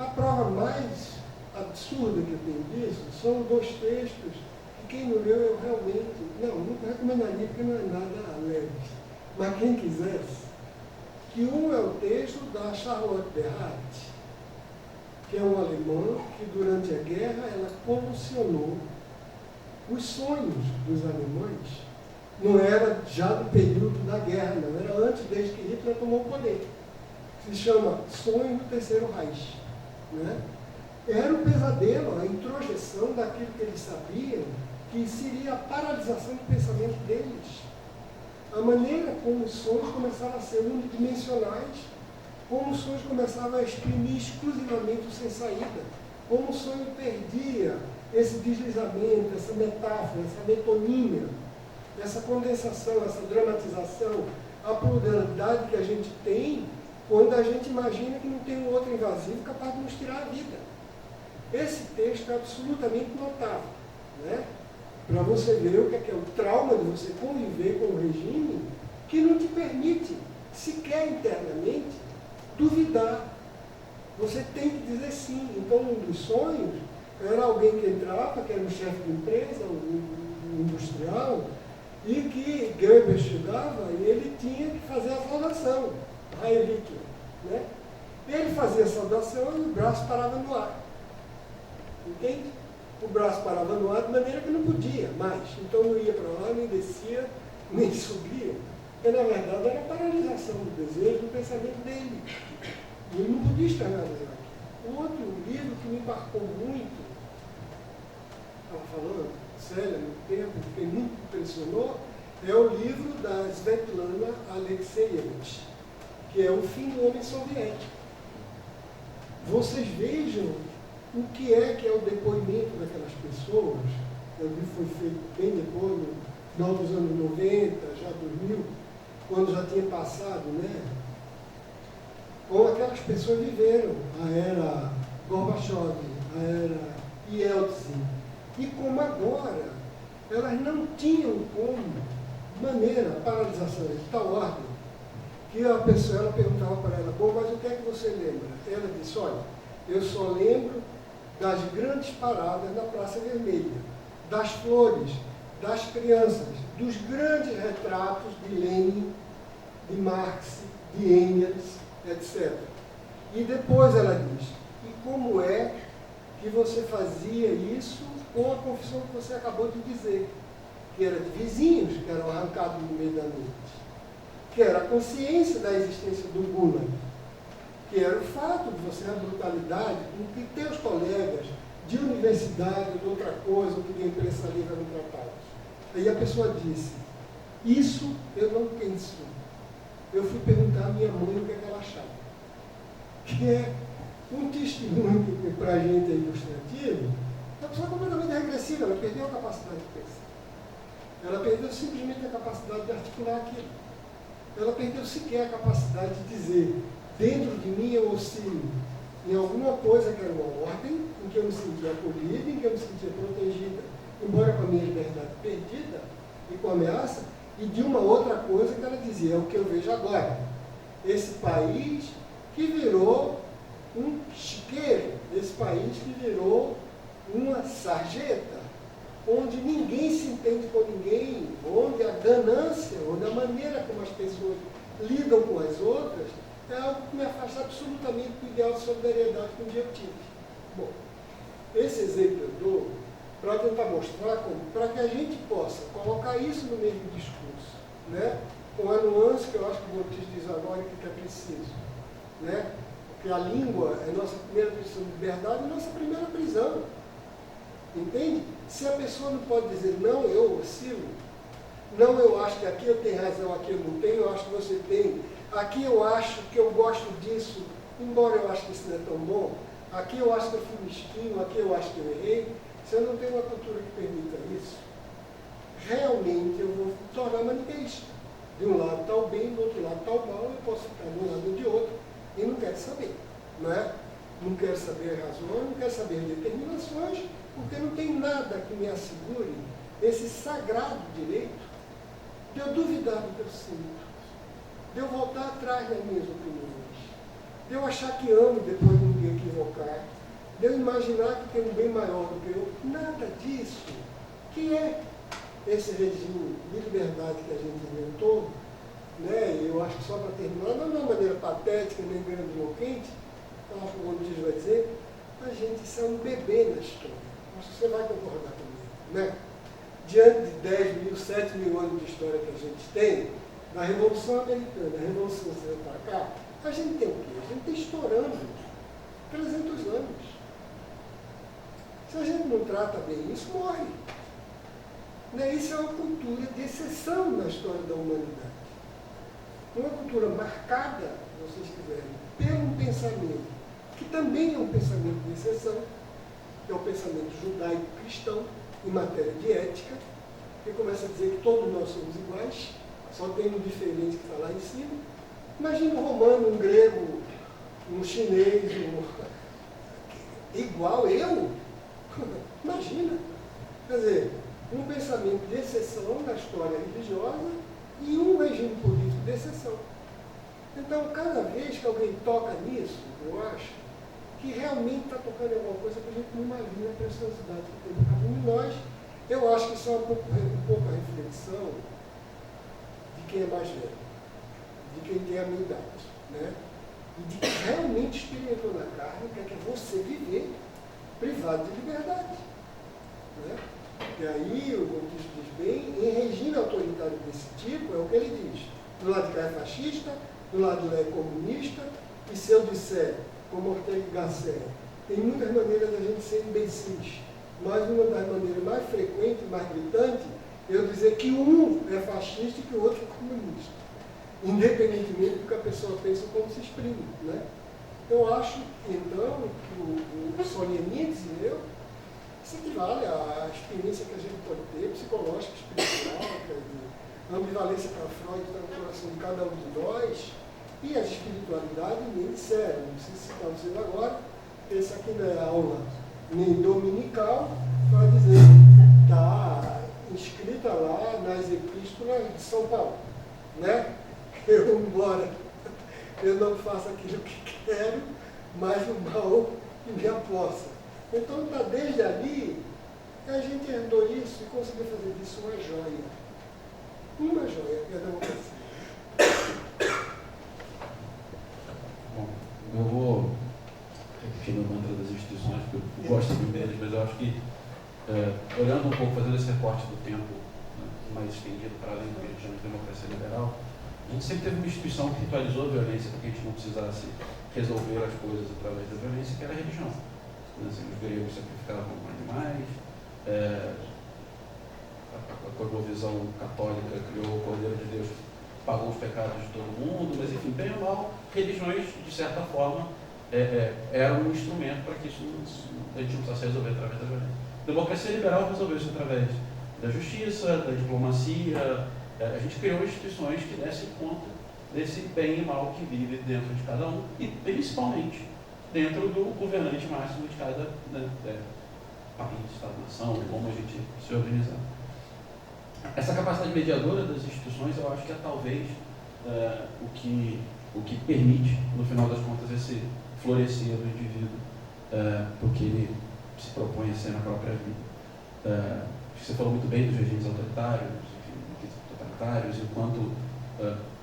A prova mais absurda que eu tenho disso são 2 textos que quem não leu eu realmente, não recomendaria porque não é nada leve, mas quem quisesse, que um é o texto da Charlotte Berrat, que é uma alemã que durante a guerra ela convulsionou os sonhos dos alemães. Não era já no período da guerra, não, era antes, desde que Hitler tomou o poder. Se chama Sonho do Terceiro Reich. Né? Era um pesadelo, a introjeção daquilo que eles sabiam, que seria a paralisação do pensamento deles. A maneira como os sonhos começaram a ser unidimensionais, como os sonhos começavam a exprimir exclusivamente o sem saída, como o sonho perdia esse deslizamento, essa metáfora, essa metonímia, essa condensação, essa dramatização, a pluralidade que a gente tem quando a gente imagina que não tem um outro invasivo capaz de nos tirar a vida. Esse texto é absolutamente notável, né? Para você ver o que é o trauma de você conviver com um regime que não te permite, sequer internamente, duvidar. Você tem que dizer sim. Então, um dos sonhos era alguém que entrava, que era um chefe de empresa, um industrial, e que Goebbels chegava e ele tinha que fazer a saudação, Heil Hitler, né? Ele fazia a saudação e o braço parava no ar. Entende? O braço parava no ar de maneira que não podia mais. Então não ia para lá, nem descia, nem subia. Porque na verdade era a paralisação do desejo, do pensamento dele. E ele não podia externalizar aquilo. Um outro livro que me embarcou muito, estava falando, Célia, no tempo, que me impressionou, é o livro da Svetlana Alexievich, que é O Fim do Homem Soviético. Vocês vejam o que é o depoimento daquelas pessoas. O livro foi feito bem depois, no final dos anos 90, já 2000, quando já tinha passado, né? Como aquelas pessoas viveram a era Gorbachev, a era Yeltsin, e como agora elas não tinham como maneira, paralisação de tal ordem, que a pessoa, ela perguntava para ela, bom, mas o que é que você lembra? Ela disse, olha, eu só lembro das grandes paradas na Praça Vermelha, das flores, das crianças, dos grandes retratos de Lenin, de Marx, de Engels, etc. E depois ela diz, e como é que você fazia isso com a confissão que você acabou de dizer, que era de vizinhos que eram arrancados no meio da noite, que era a consciência da existência do Gulag, que era o fato de você, a brutalidade, com que teus colegas de universidade, ou de outra coisa, ou de imprensa livre eram tratados. Aí a pessoa disse, isso eu não penso. Eu fui perguntar à minha mãe o que é que ela achava. Que é um testemunho que para a gente é ilustrativo, é uma pessoa completamente regressiva, ela perdeu a capacidade de pensar. Ela perdeu simplesmente a capacidade de articular aquilo. Ela perdeu sequer a capacidade de dizer, dentro de mim eu oscilo em alguma coisa que era uma ordem, em que eu me sentia acolhida, em que eu me sentia protegida, embora com a minha liberdade perdida e com ameaça, e de uma outra coisa que ela dizia, é o que eu vejo agora. Esse país que virou um chiqueiro, esse país que virou uma sarjeta, onde ninguém se entende com ninguém, onde a ganância, onde a maneira como as pessoas lidam com as outras, é algo que me afasta absolutamente do ideal de solidariedade que um dia eu tive. Bom, esse exemplo eu dou para tentar mostrar como, para que a gente possa colocar isso no mesmo discurso, né? Com a nuance que eu acho que o Botis diz agora que é preciso, né? Porque a língua é nossa primeira prisão de liberdade e nossa primeira prisão. Entende? Se a pessoa não pode dizer, não, eu oscilo, não, eu acho que aqui eu tenho razão, aqui eu não tenho, eu acho que você tem, aqui eu acho que eu gosto disso, embora eu acho que isso não é tão bom, aqui eu acho que eu fui mesquinho, aqui eu acho que eu errei, se eu não tenho uma cultura que permita isso, realmente eu vou tornar maniqueísta. De um lado está o bem, do outro lado está o mal, eu posso ficar de um lado ou de outro, e não quero saber, não é? Não quero saber razões, não quero saber determinações, porque não tem nada que me assegure esse sagrado direito de eu duvidar do que eu sinto, de eu voltar atrás das minhas opiniões, de eu achar que amo e depois não me equivocar, de eu imaginar que tem um bem maior do que eu. Nada disso, que é esse regime de liberdade que a gente inventou, né? Eu acho que só para terminar, não de uma maneira patética, nem grandiloquente, eu acho que o Gontijo vai dizer, a gente isso é um bebê na história. Acho que você vai concordar comigo, né? Diante de 10 mil, 7 mil anos de história que a gente tem, da Revolução Americana, a Revolução Ocidental para cá, a gente tem o quê? A gente tem estourando 300 anos. Se a gente não trata bem isso, morre. Né? Isso é uma cultura de exceção na história da humanidade. Uma cultura marcada, se vocês quiserem, pelo um pensamento, que também é um pensamento de exceção, que é o pensamento judaico-cristão, em matéria de ética, que começa a dizer que todos nós somos iguais, só tem um diferente que está lá em cima. Imagina um romano, um grego, um chinês, igual eu. Imagina. Quer dizer, um pensamento de exceção na história religiosa e um regime político de exceção. Então, cada vez que alguém toca nisso, eu acho que realmente está tocando em alguma coisa que a gente não imagina a preciosidade que tem no caminho de nós. Eu acho que isso é um pouco a reflexão de quem é mais velho, de quem tem a minha idade, né? E de quem realmente experimentou na carne o que é você viver privado de liberdade. Né? E aí o Gontijo diz bem, em regime autoritário desse tipo, é o que ele diz. Do lado de cá é fascista, do lado de lá é comunista, e se eu disser, como Ortega y Gasset, tem muitas maneiras da gente ser imbecis, mas uma das maneiras mais frequentes, mais gritantes, é eu dizer que um é fascista e que o outro é comunista, independentemente do que a pessoa pensa ou como se exprime. Né? Eu acho, então, que o Solzhenitsyn e eu, isso equivale à experiência que a gente pode ter, psicológica, espiritual, a ambivalência para Freud está no coração de cada um de nós, e a espiritualidade nem sério. Não sei se citar vocês agora, esse aqui não é aula nem dominical, para dizer, está inscrita lá nas epístolas de São Paulo. Né? Eu, embora eu não faça aquilo que quero, mas o mal que me apossa. Então, tá, desde ali, a gente herdou isso e conseguiu fazer disso uma joia. Uma joia, que é a democracia. Bom, eu vou repetir o mantra das instituições, porque eu gosto muito deles, mas eu acho que, olhando um pouco, fazendo esse recorte do tempo, né, mais estendido para além do que a gente chama de democracia liberal, a gente sempre teve uma instituição que ritualizou a violência para que a gente não precisasse resolver as coisas através da violência, que era a religião. Assim, os gregos sacrificavam animais, a cosmovisão católica criou o Cordeiro de Deus, pagou os pecados de todo mundo, mas enfim, bem ou mal, religiões, de certa forma, eram um instrumento para que isso a gente não precisasse resolver através da violência. A democracia liberal resolveu isso através da justiça, da diplomacia. A gente criou instituições que dessem conta desse bem e mal que vive dentro de cada um e, principalmente, dentro do governante máximo de cada país, Estado-nação, como a gente se organizar. Essa capacidade mediadora das instituições, eu acho que é talvez o que permite, no final das contas, esse florescer do indivíduo, porque ele se propõe a ser na própria vida. Você falou muito bem dos regimes autoritários, totalitários, enquanto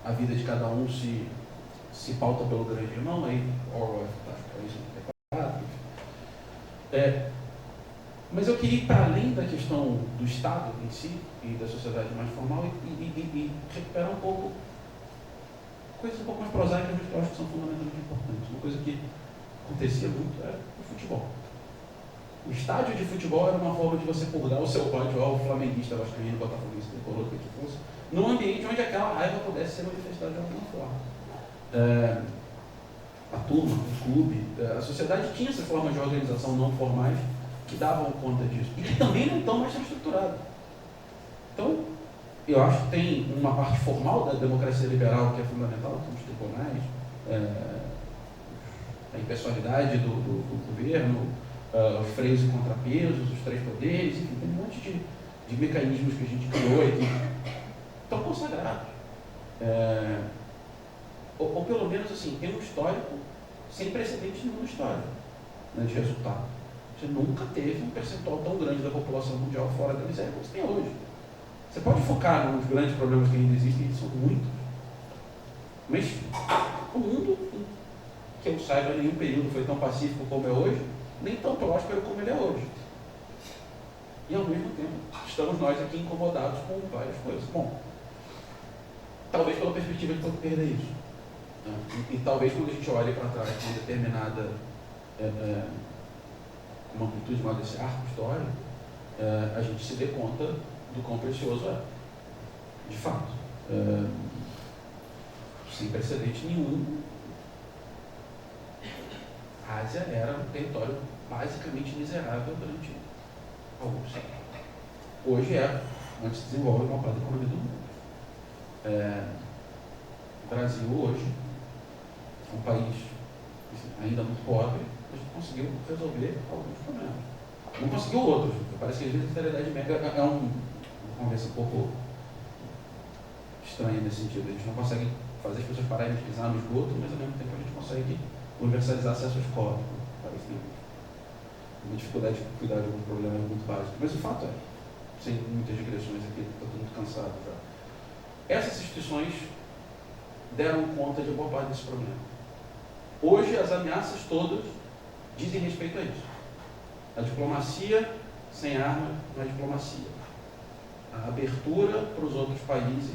a vida de cada um se pauta pelo grande irmão, aí Orwell é isso declarado. Mas eu queria ir para além da questão do Estado em si e da sociedade mais formal e recuperar um pouco coisas um pouco mais prosaicas, mas que eu acho que são fundamentalmente importantes. Uma coisa que acontecia muito era o futebol. O estádio de futebol era uma forma de você purgar o seu ódio ao flamenguista, vascaíno, botafoguista, tricolor, o que fosse, num ambiente onde aquela raiva pudesse ser manifestada de alguma forma. A turma, o clube, a sociedade tinha essa forma de organização não formais que davam conta disso e que também não estão mais estruturadas. Então, eu acho que tem uma parte formal da democracia liberal que é fundamental, como os tribunais, a impessoalidade do governo, os freios e contrapesos, os três poderes, enfim, tem um monte de mecanismos que a gente criou e que estão consagrados. Ou pelo menos assim, tem um histórico sem precedentes nenhum na história, né, de resultado. Você nunca teve um percentual tão grande da população mundial fora da miséria como você tem hoje. Você pode focar nos grandes problemas que ainda existem, e são muitos. Mas o mundo, que eu saiba, em nenhum período foi tão pacífico como é hoje, nem tão próspero como ele é hoje. E ao mesmo tempo, estamos nós aqui incomodados com várias coisas. Bom, talvez pela perspectiva de poder perder isso. E talvez quando a gente olhe para trás com uma determinada uma amplitude maior desse arco histórico, a gente se dê conta do quão precioso é. De fato. Sem precedente nenhum, a Ásia era um território basicamente miserável durante alguns séculos. Hoje onde se desenvolve uma parte da economia do mundo. O Brasil hoje é um país ainda muito pobre, mas conseguiu resolver alguns problemas. Não conseguiu outros. Parece que às vezes a Idade Média é uma conversa um pouco estranha nesse sentido. A gente não consegue fazer as pessoas pararem de pisar no esgoto, mas ao mesmo tempo a gente consegue universalizar acesso à escola. Parece que uma dificuldade de cuidar de algum problema muito básico. Mas o fato é, sem muitas digressões aqui, estou muito cansado já. Essas instituições deram conta de boa parte desse problema. Hoje as ameaças todas dizem respeito a isso. A diplomacia sem arma não é diplomacia. A abertura para os outros países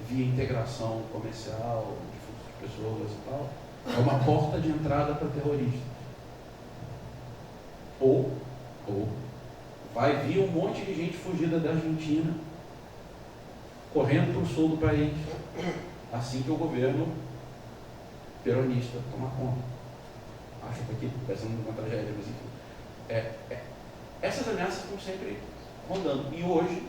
via integração comercial, de fluxo de pessoas e tal, é uma porta de entrada para terroristas. Ou vai vir um monte de gente fugida da Argentina, correndo para o sul do país, assim que o governo peronista tomar conta. Acho que aqui vai ser uma tragédia, mas enfim. Essas ameaças estão sempre rondando. E hoje,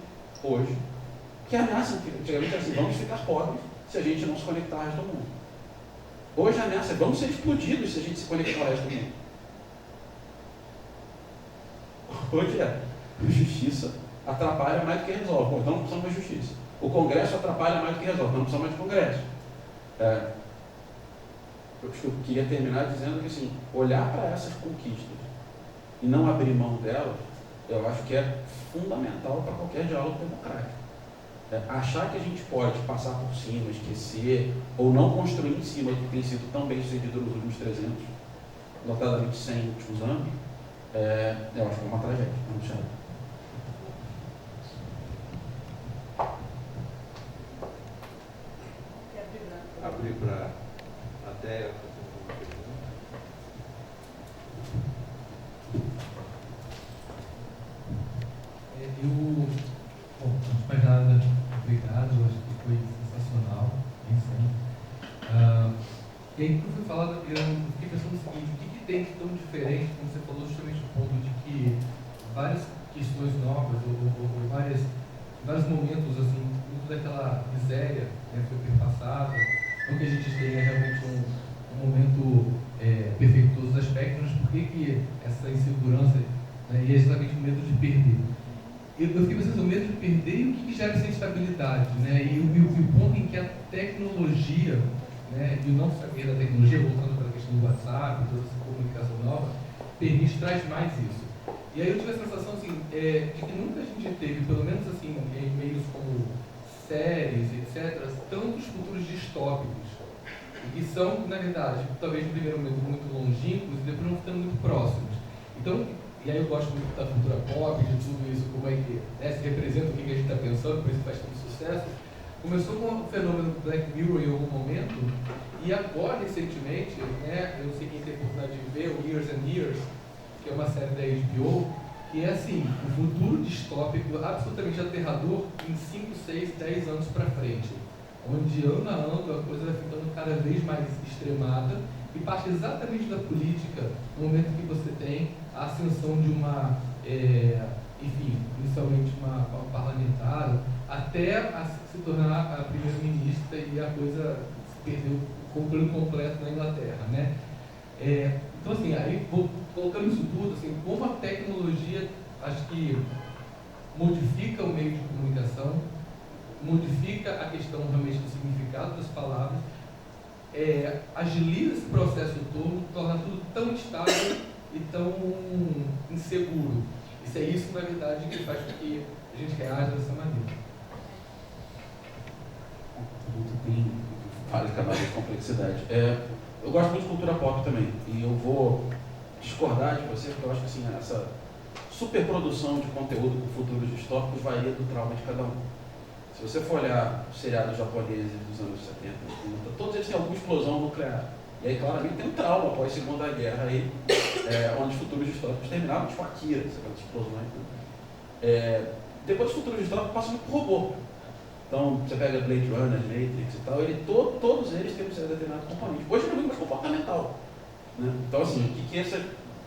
que ameaça, antigamente assim, vamos ficar pobres se a gente não se conectar ao resto do mundo. Hoje a ameaça é vamos ser explodidos se a gente se conectar ao resto do mundo. Hoje justiça atrapalha mais do que resolve. Então não precisamos mais de justiça. O Congresso atrapalha mais do que resolve. Então não precisamos mais de Congresso. Eu queria terminar dizendo que assim, olhar para essas conquistas e não abrir mão delas, eu acho que é fundamental para qualquer diálogo democrático. Achar que a gente pode passar por cima, esquecer, ou não construir em cima do que tem sido tão bem sucedido nos últimos 300, notadamente 100 últimos anos, eu acho que é uma tragédia. Vamos deixar. Abrir para até Bom, mais nada, obrigado, eu acho que foi sensacional, e aí, quando foi falado, eu fiquei pensando no seguinte: o que tem de tão diferente, como você falou, justamente no ponto de que várias questões novas, ou vários momentos, assim, muito daquela miséria, né, foi perpassada, não que a gente tenha realmente um momento perfeito em todos os aspectos, mas por que essa insegurança, né, e exatamente o medo de perder? Eu fiquei pensando, o medo de perder e o que gera essa instabilidade, né? E o ponto em que a tecnologia, né, e o não saber da tecnologia, voltando para a questão do WhatsApp, toda essa comunicação nova, traz mais isso. E aí eu tive a sensação assim, de que nunca a gente teve, pelo menos assim, em meios como séries, etc., tantos futuros distópicos, e que são, na verdade, talvez no primeiro momento muito longínquos e depois não ficando muito próximos. Então, e aí eu gosto muito da cultura pop, de tudo isso, como é que se representa o que a gente está pensando, por isso faz tanto sucesso. Começou com o fenômeno do Black Mirror em algum momento, e agora, recentemente, né, eu não sei quem tem a oportunidade de ver, o Years and Years, que é uma série da HBO, que é assim, um futuro distópico absolutamente aterrador em 5, 6, 10 anos para frente, onde ano a ano a coisa vai ficando cada vez mais extremada, e parte exatamente da política, no momento que você tem a ascensão de uma, inicialmente uma parlamentar, até se tornar a primeira-ministra, e a coisa se perdeu por completo na Inglaterra, né? Então, assim, aí, colocando isso tudo, assim, como a tecnologia, acho que modifica o meio de comunicação, modifica a questão realmente do significado das palavras, agiliza esse processo todo, torna tudo tão instável e tão inseguro. Isso é isso, na verdade, que faz com que a gente reaja dessa maneira. Tem vários canais de complexidade. Eu gosto muito de cultura pop também, e eu vou discordar de você, porque eu acho que assim, essa superprodução de conteúdo com futuros distópicos varia do trauma de cada um. Se você for olhar os seriados japoneses dos anos 70, 80, todos eles têm alguma explosão nuclear. E aí, claramente, tem um trauma após a Segunda Guerra, aí, onde os futuros distópicos terminavam tipo Akira, aquelas explosões. Depois, os futuros distópicos passam por robô. Então, você pega Blade Runner, Matrix e tal, todos eles têm um certo determinado componente. Hoje é muito mais comportamental. Né? Então, assim, o que essas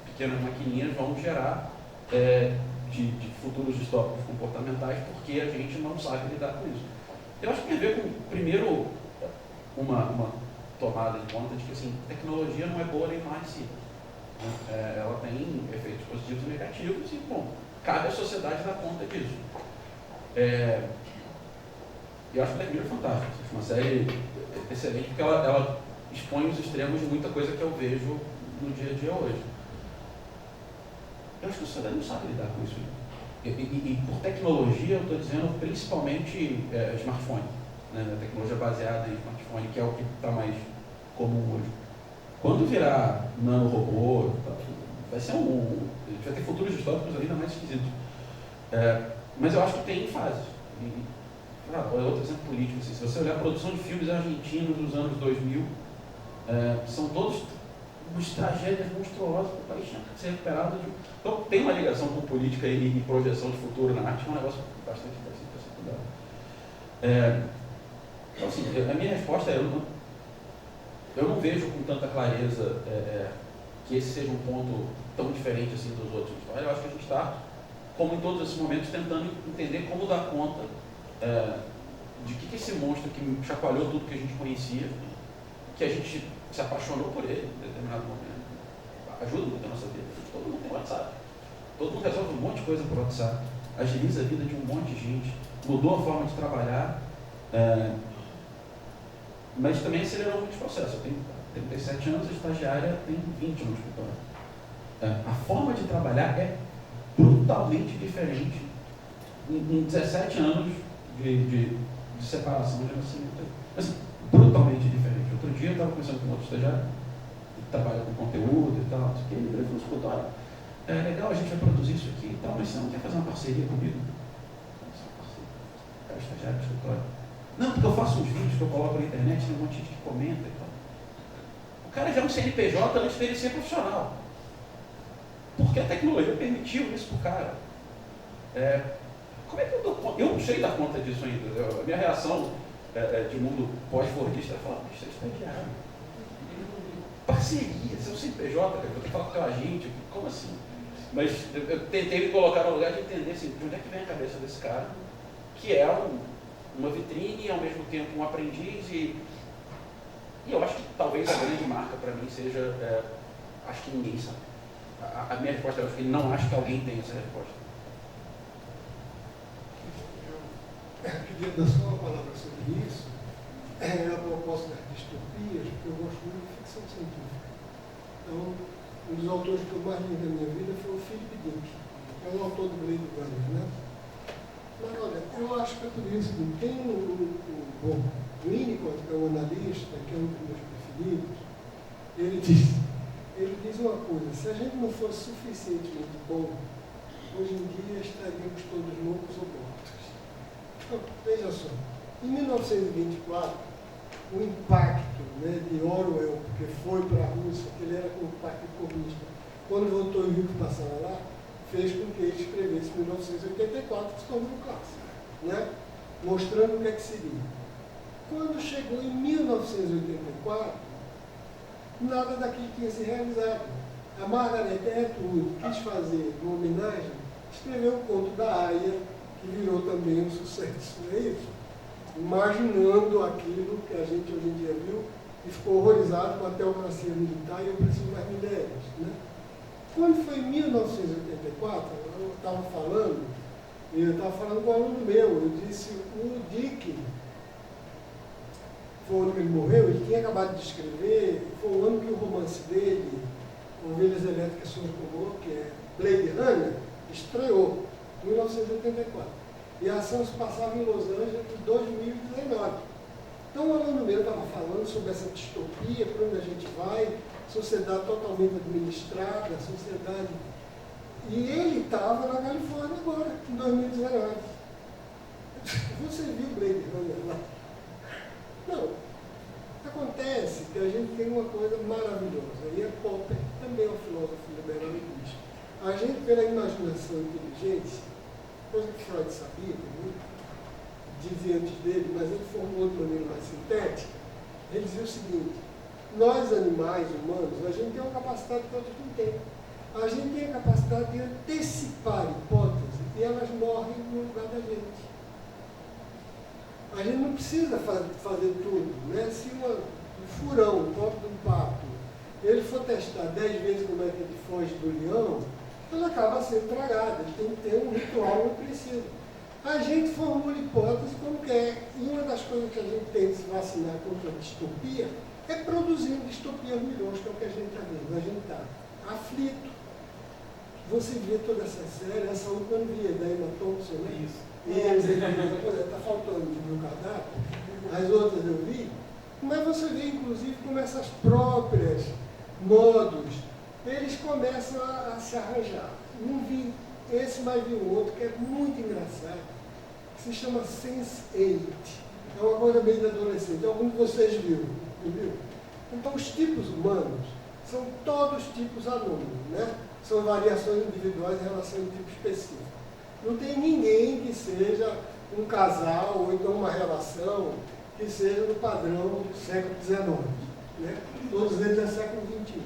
pequenas maquininhas vão gerar de futuros distópicos comportamentais, porque a gente não sabe lidar com isso. Eu acho que tem a ver com, primeiro, uma tomada de conta de que assim, tecnologia não é boa nem má em si. Né? Ela tem efeitos positivos e negativos e, bom, cabe à sociedade dar conta disso. Eu acho que Black Mirror é fantástico. É uma série excelente porque ela expõe os extremos de muita coisa que eu vejo no dia a dia hoje. Eu acho que a sociedade não sabe lidar com isso. E por tecnologia, eu estou dizendo principalmente smartphone. Né? A tecnologia baseada em smartphone, que é o que está mais comum hoje. Quando virar nanorobô, vai ter futuros distópicos ainda mais esquisitos. Mas eu acho que tem fases. Outro exemplo político, assim, se você olhar a produção de filmes argentinos dos anos 2000, são todos umas tragédias monstruosas, o país tinha que ser recuperado. Então tem uma ligação com política e projeção de futuro na arte, é um negócio bastante cuidado. Então assim, a minha resposta é, eu não vejo com tanta clareza que esse seja um ponto tão diferente assim dos outros. Eu acho que a gente está, como em todos esses momentos, tentando entender como dar conta de que esse monstro que chacoalhou tudo que a gente conhecia, que a gente se apaixonou por ele em determinado momento, ajuda muito a nossa vida. Todo mundo tem WhatsApp, todo mundo resolve um monte de coisa por WhatsApp, agiliza a vida de um monte de gente, mudou a forma de trabalhar, mas também acelerou muitos processos. Eu tenho 37 anos, a estagiária tem 20 no escritório. A forma de trabalhar é brutalmente diferente em 17 anos de separação de nascimento. Assim, brutalmente diferente. Outro dia eu estava conversando com outro estagiário, que trabalha com conteúdo e tal, ele falou no escritório, é legal, a gente vai produzir isso aqui e tal, mas você não quer fazer uma parceria comigo? O cara é estagiário do escritório. Não, porque eu faço uns vídeos que eu coloco na internet, tem um monte de gente que comenta e tal. O cara já é um CNPJ antes dele ser profissional. Porque a tecnologia permitiu isso para o cara. Como é que eu dou conta? Eu não sei dar conta disso ainda. A minha reação de mundo pós-fordista é falar, isso é estagiário. Parceria, seu CNPJ, eu vou ter que falar com a gente, como assim? Mas eu tentei me colocar no lugar de entender assim, de onde é que vem a cabeça desse cara, que é uma vitrine e ao mesmo tempo um aprendiz e eu acho que talvez a grande marca para mim seja, acho que ninguém sabe. A minha resposta é que não acho que alguém tenha essa resposta. Eu queria dar só uma palavra sobre isso. A proposta das distopias, porque eu gosto muito de ficção científica. Então, um dos autores que eu mais li na minha vida foi o Philip Dick, que é o autor do Blade Runner, né? Mas olha, eu acho que é por isso que tem o Winnicott, que é um analista, que é um dos meus preferidos, ele diz uma coisa, se a gente não fosse suficientemente bom, hoje em dia estaríamos todos loucos ou mortos. Então, veja só, em 1924, o impacto, né, de Orwell, que foi para a Rússia, que ele era com o Partido Comunista, quando voltou e viu que passava lá, fez com que ele escrevesse 1984, que se tornou um clássico, né? Mostrando o que é que seria. Quando chegou em 1984, nada daquilo tinha se realizado. A Margaret Atwood quis fazer uma homenagem, escreveu o conto da Aya, que virou também um sucesso, não é isso? Imaginando aquilo que a gente hoje em dia viu e ficou horrorizado com a teocracia militar e eu preciso mais mulheres, né? Quando foi em 1984, eu estava falando com um aluno meu, eu disse, o Dick foi o ano que ele morreu, ele tinha acabado de escrever, foi o ano que o romance dele, Ovelhas Elétricas sobre o Robô, que é Blade Runner, estreou, em 1984. E a ação se passava em Los Angeles em 2019. Então o aluno meu estava falando sobre essa distopia, para onde a gente vai, sociedade totalmente administrada, sociedade... E ele estava na Califórnia agora, em 2019. Você viu o Blade Runner lá? Não. Acontece que a gente tem uma coisa maravilhosa, e a Popper também é um filósofo liberal linguístico. A gente, pela imaginação e inteligência, coisa que Freud sabia, dizia antes dele, mas ele formulou de maneira mais sintética, ele dizia o seguinte: nós, animais humanos, a gente tem uma capacidade que outros não têm. A gente tem a capacidade de antecipar hipóteses e elas morrem no lugar da gente. A gente não precisa fazer tudo, né? Se um furão, um copo de um pato, ele for testar 10 vezes como é que ele foge do leão, ele acaba sendo tragado. Ele tem que ter um ritual muito preciso. A gente formula hipóteses como que é. E uma das coisas que a gente tem de se vacinar contra a distopia é produzindo distopias milhões, que é o que a gente está vendo. A gente está aflito. Você vê toda essa série, essa última eu vi, da Emma Thompson, né? Isso. E está faltando de meu cadáver, as outras eu vi, mas você vê inclusive como essas próprias modos, eles começam a se arranjar. Não vi esse, mas vi um outro que é muito engraçado, que se chama Sense8. É uma coisa meio de adolescente, algum de vocês viram, viu? Então os tipos humanos são todos tipos anônimos, né? São variações individuais em relação a um tipo específico. Não tem ninguém que seja um casal ou então uma relação que seja no padrão do século XIX. Né? Todos eles é século XXI.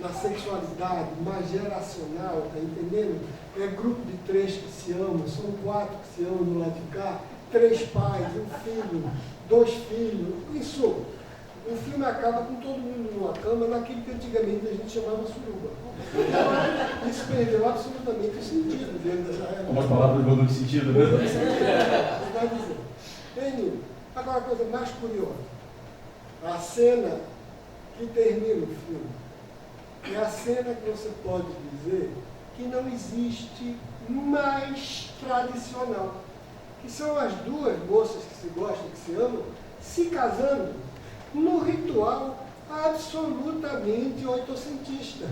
Na sexualidade, mais geracional, tá entendendo? É grupo de 3 que se amam, são 4 que se amam do lado de cá, 3 pais, 1 filho, 2 filhos. Isso, o filme acaba com todo mundo numa cama, naquilo que antigamente a gente chamava suruba. Isso perdeu absolutamente o sentido dentro dessa época. Como as palavras mudam de sentido, né? Mudam de sentido. Bem, agora a coisa mais curiosa. A cena que termina o filme é a cena que você pode dizer que não existe mais tradicional. Que são as duas moças que se gostam, que se amam, se casando no ritual absolutamente oitocentista.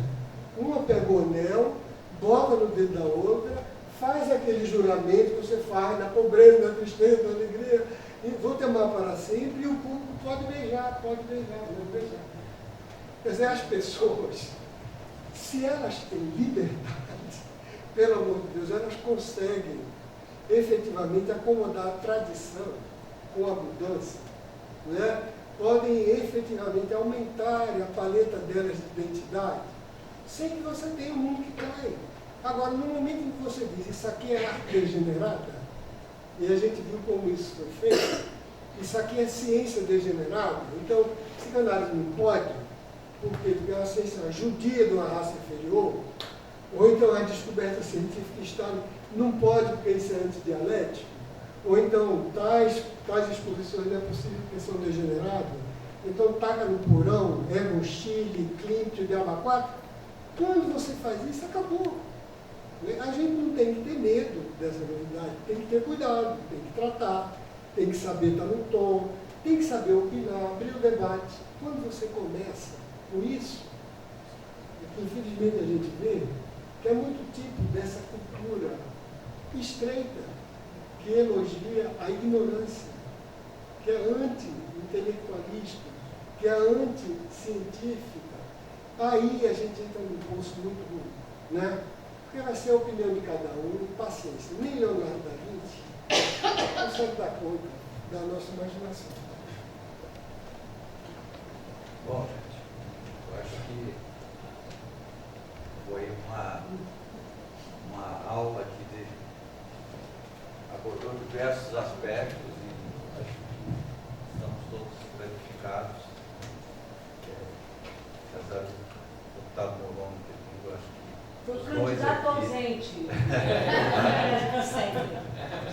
Uma pega o anel, bota no dedo da outra, faz aquele juramento que você faz na pobreza, na tristeza, na alegria, e vou te amar para sempre, e o público pode beijar, pode beijar. Quer dizer, as pessoas, se elas têm liberdade, pelo amor de Deus, elas conseguem efetivamente acomodar a tradição com a mudança, né? Podem efetivamente aumentar a paleta delas de identidade, sem que você tenha um mundo que cai. Agora, no momento em que você diz, isso aqui é arte degenerada, e a gente viu como isso foi feito, isso aqui é ciência degenerada, então, psicanálise não pode, por quê? Porque é uma ciência judia de uma raça inferior, ou então a descoberta científica está, não pode porque isso é antidialético, ou então tais exposições não é possível porque são degeneradas, então taca no porão, Egon Schiele, Klimt, Delma 4. Quando você faz isso, acabou. A gente não tem que ter medo dessa novidade, tem que ter cuidado, tem que tratar, tem que saber estar no tom, tem que saber opinar, abrir o debate. Quando você começa com isso, é que infelizmente a gente vê que é muito tipo dessa cultura estreita, que elogia a ignorância, que é anti-intelectualista, que é anti-científica. Aí a gente entra num poço muito ruim, né? Porque vai ser a opinião de cada um, paciência. Nem Leonardo da Vinci consegue dar conta da nossa imaginação. Bom, gente, eu acho que foi uma aula aqui abordou diversos aspectos e acho que estamos todos gratificados. Apesar do deputado Molon ter vindo, acho que Foi os o dois candidato aqui... ausente. Sempre.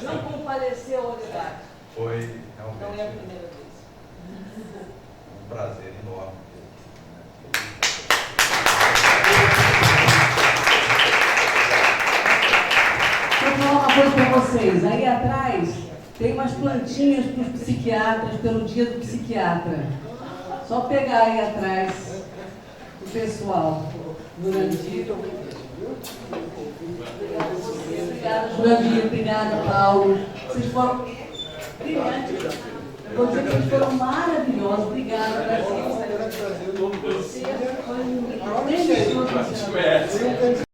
Não compareceu ao debate. Foi realmente... Não é a primeira vez. vocês, aí atrás tem umas plantinhas para os psiquiatras, pelo dia do psiquiatra. Só pegar aí atrás o pessoal. Jurandir. Obrigada, Jurandir. Obrigada, Paulo. Vocês foram brilhantes. Eu vou dizer que vocês foram maravilhosos. Obrigada, Brasil. Você foi um...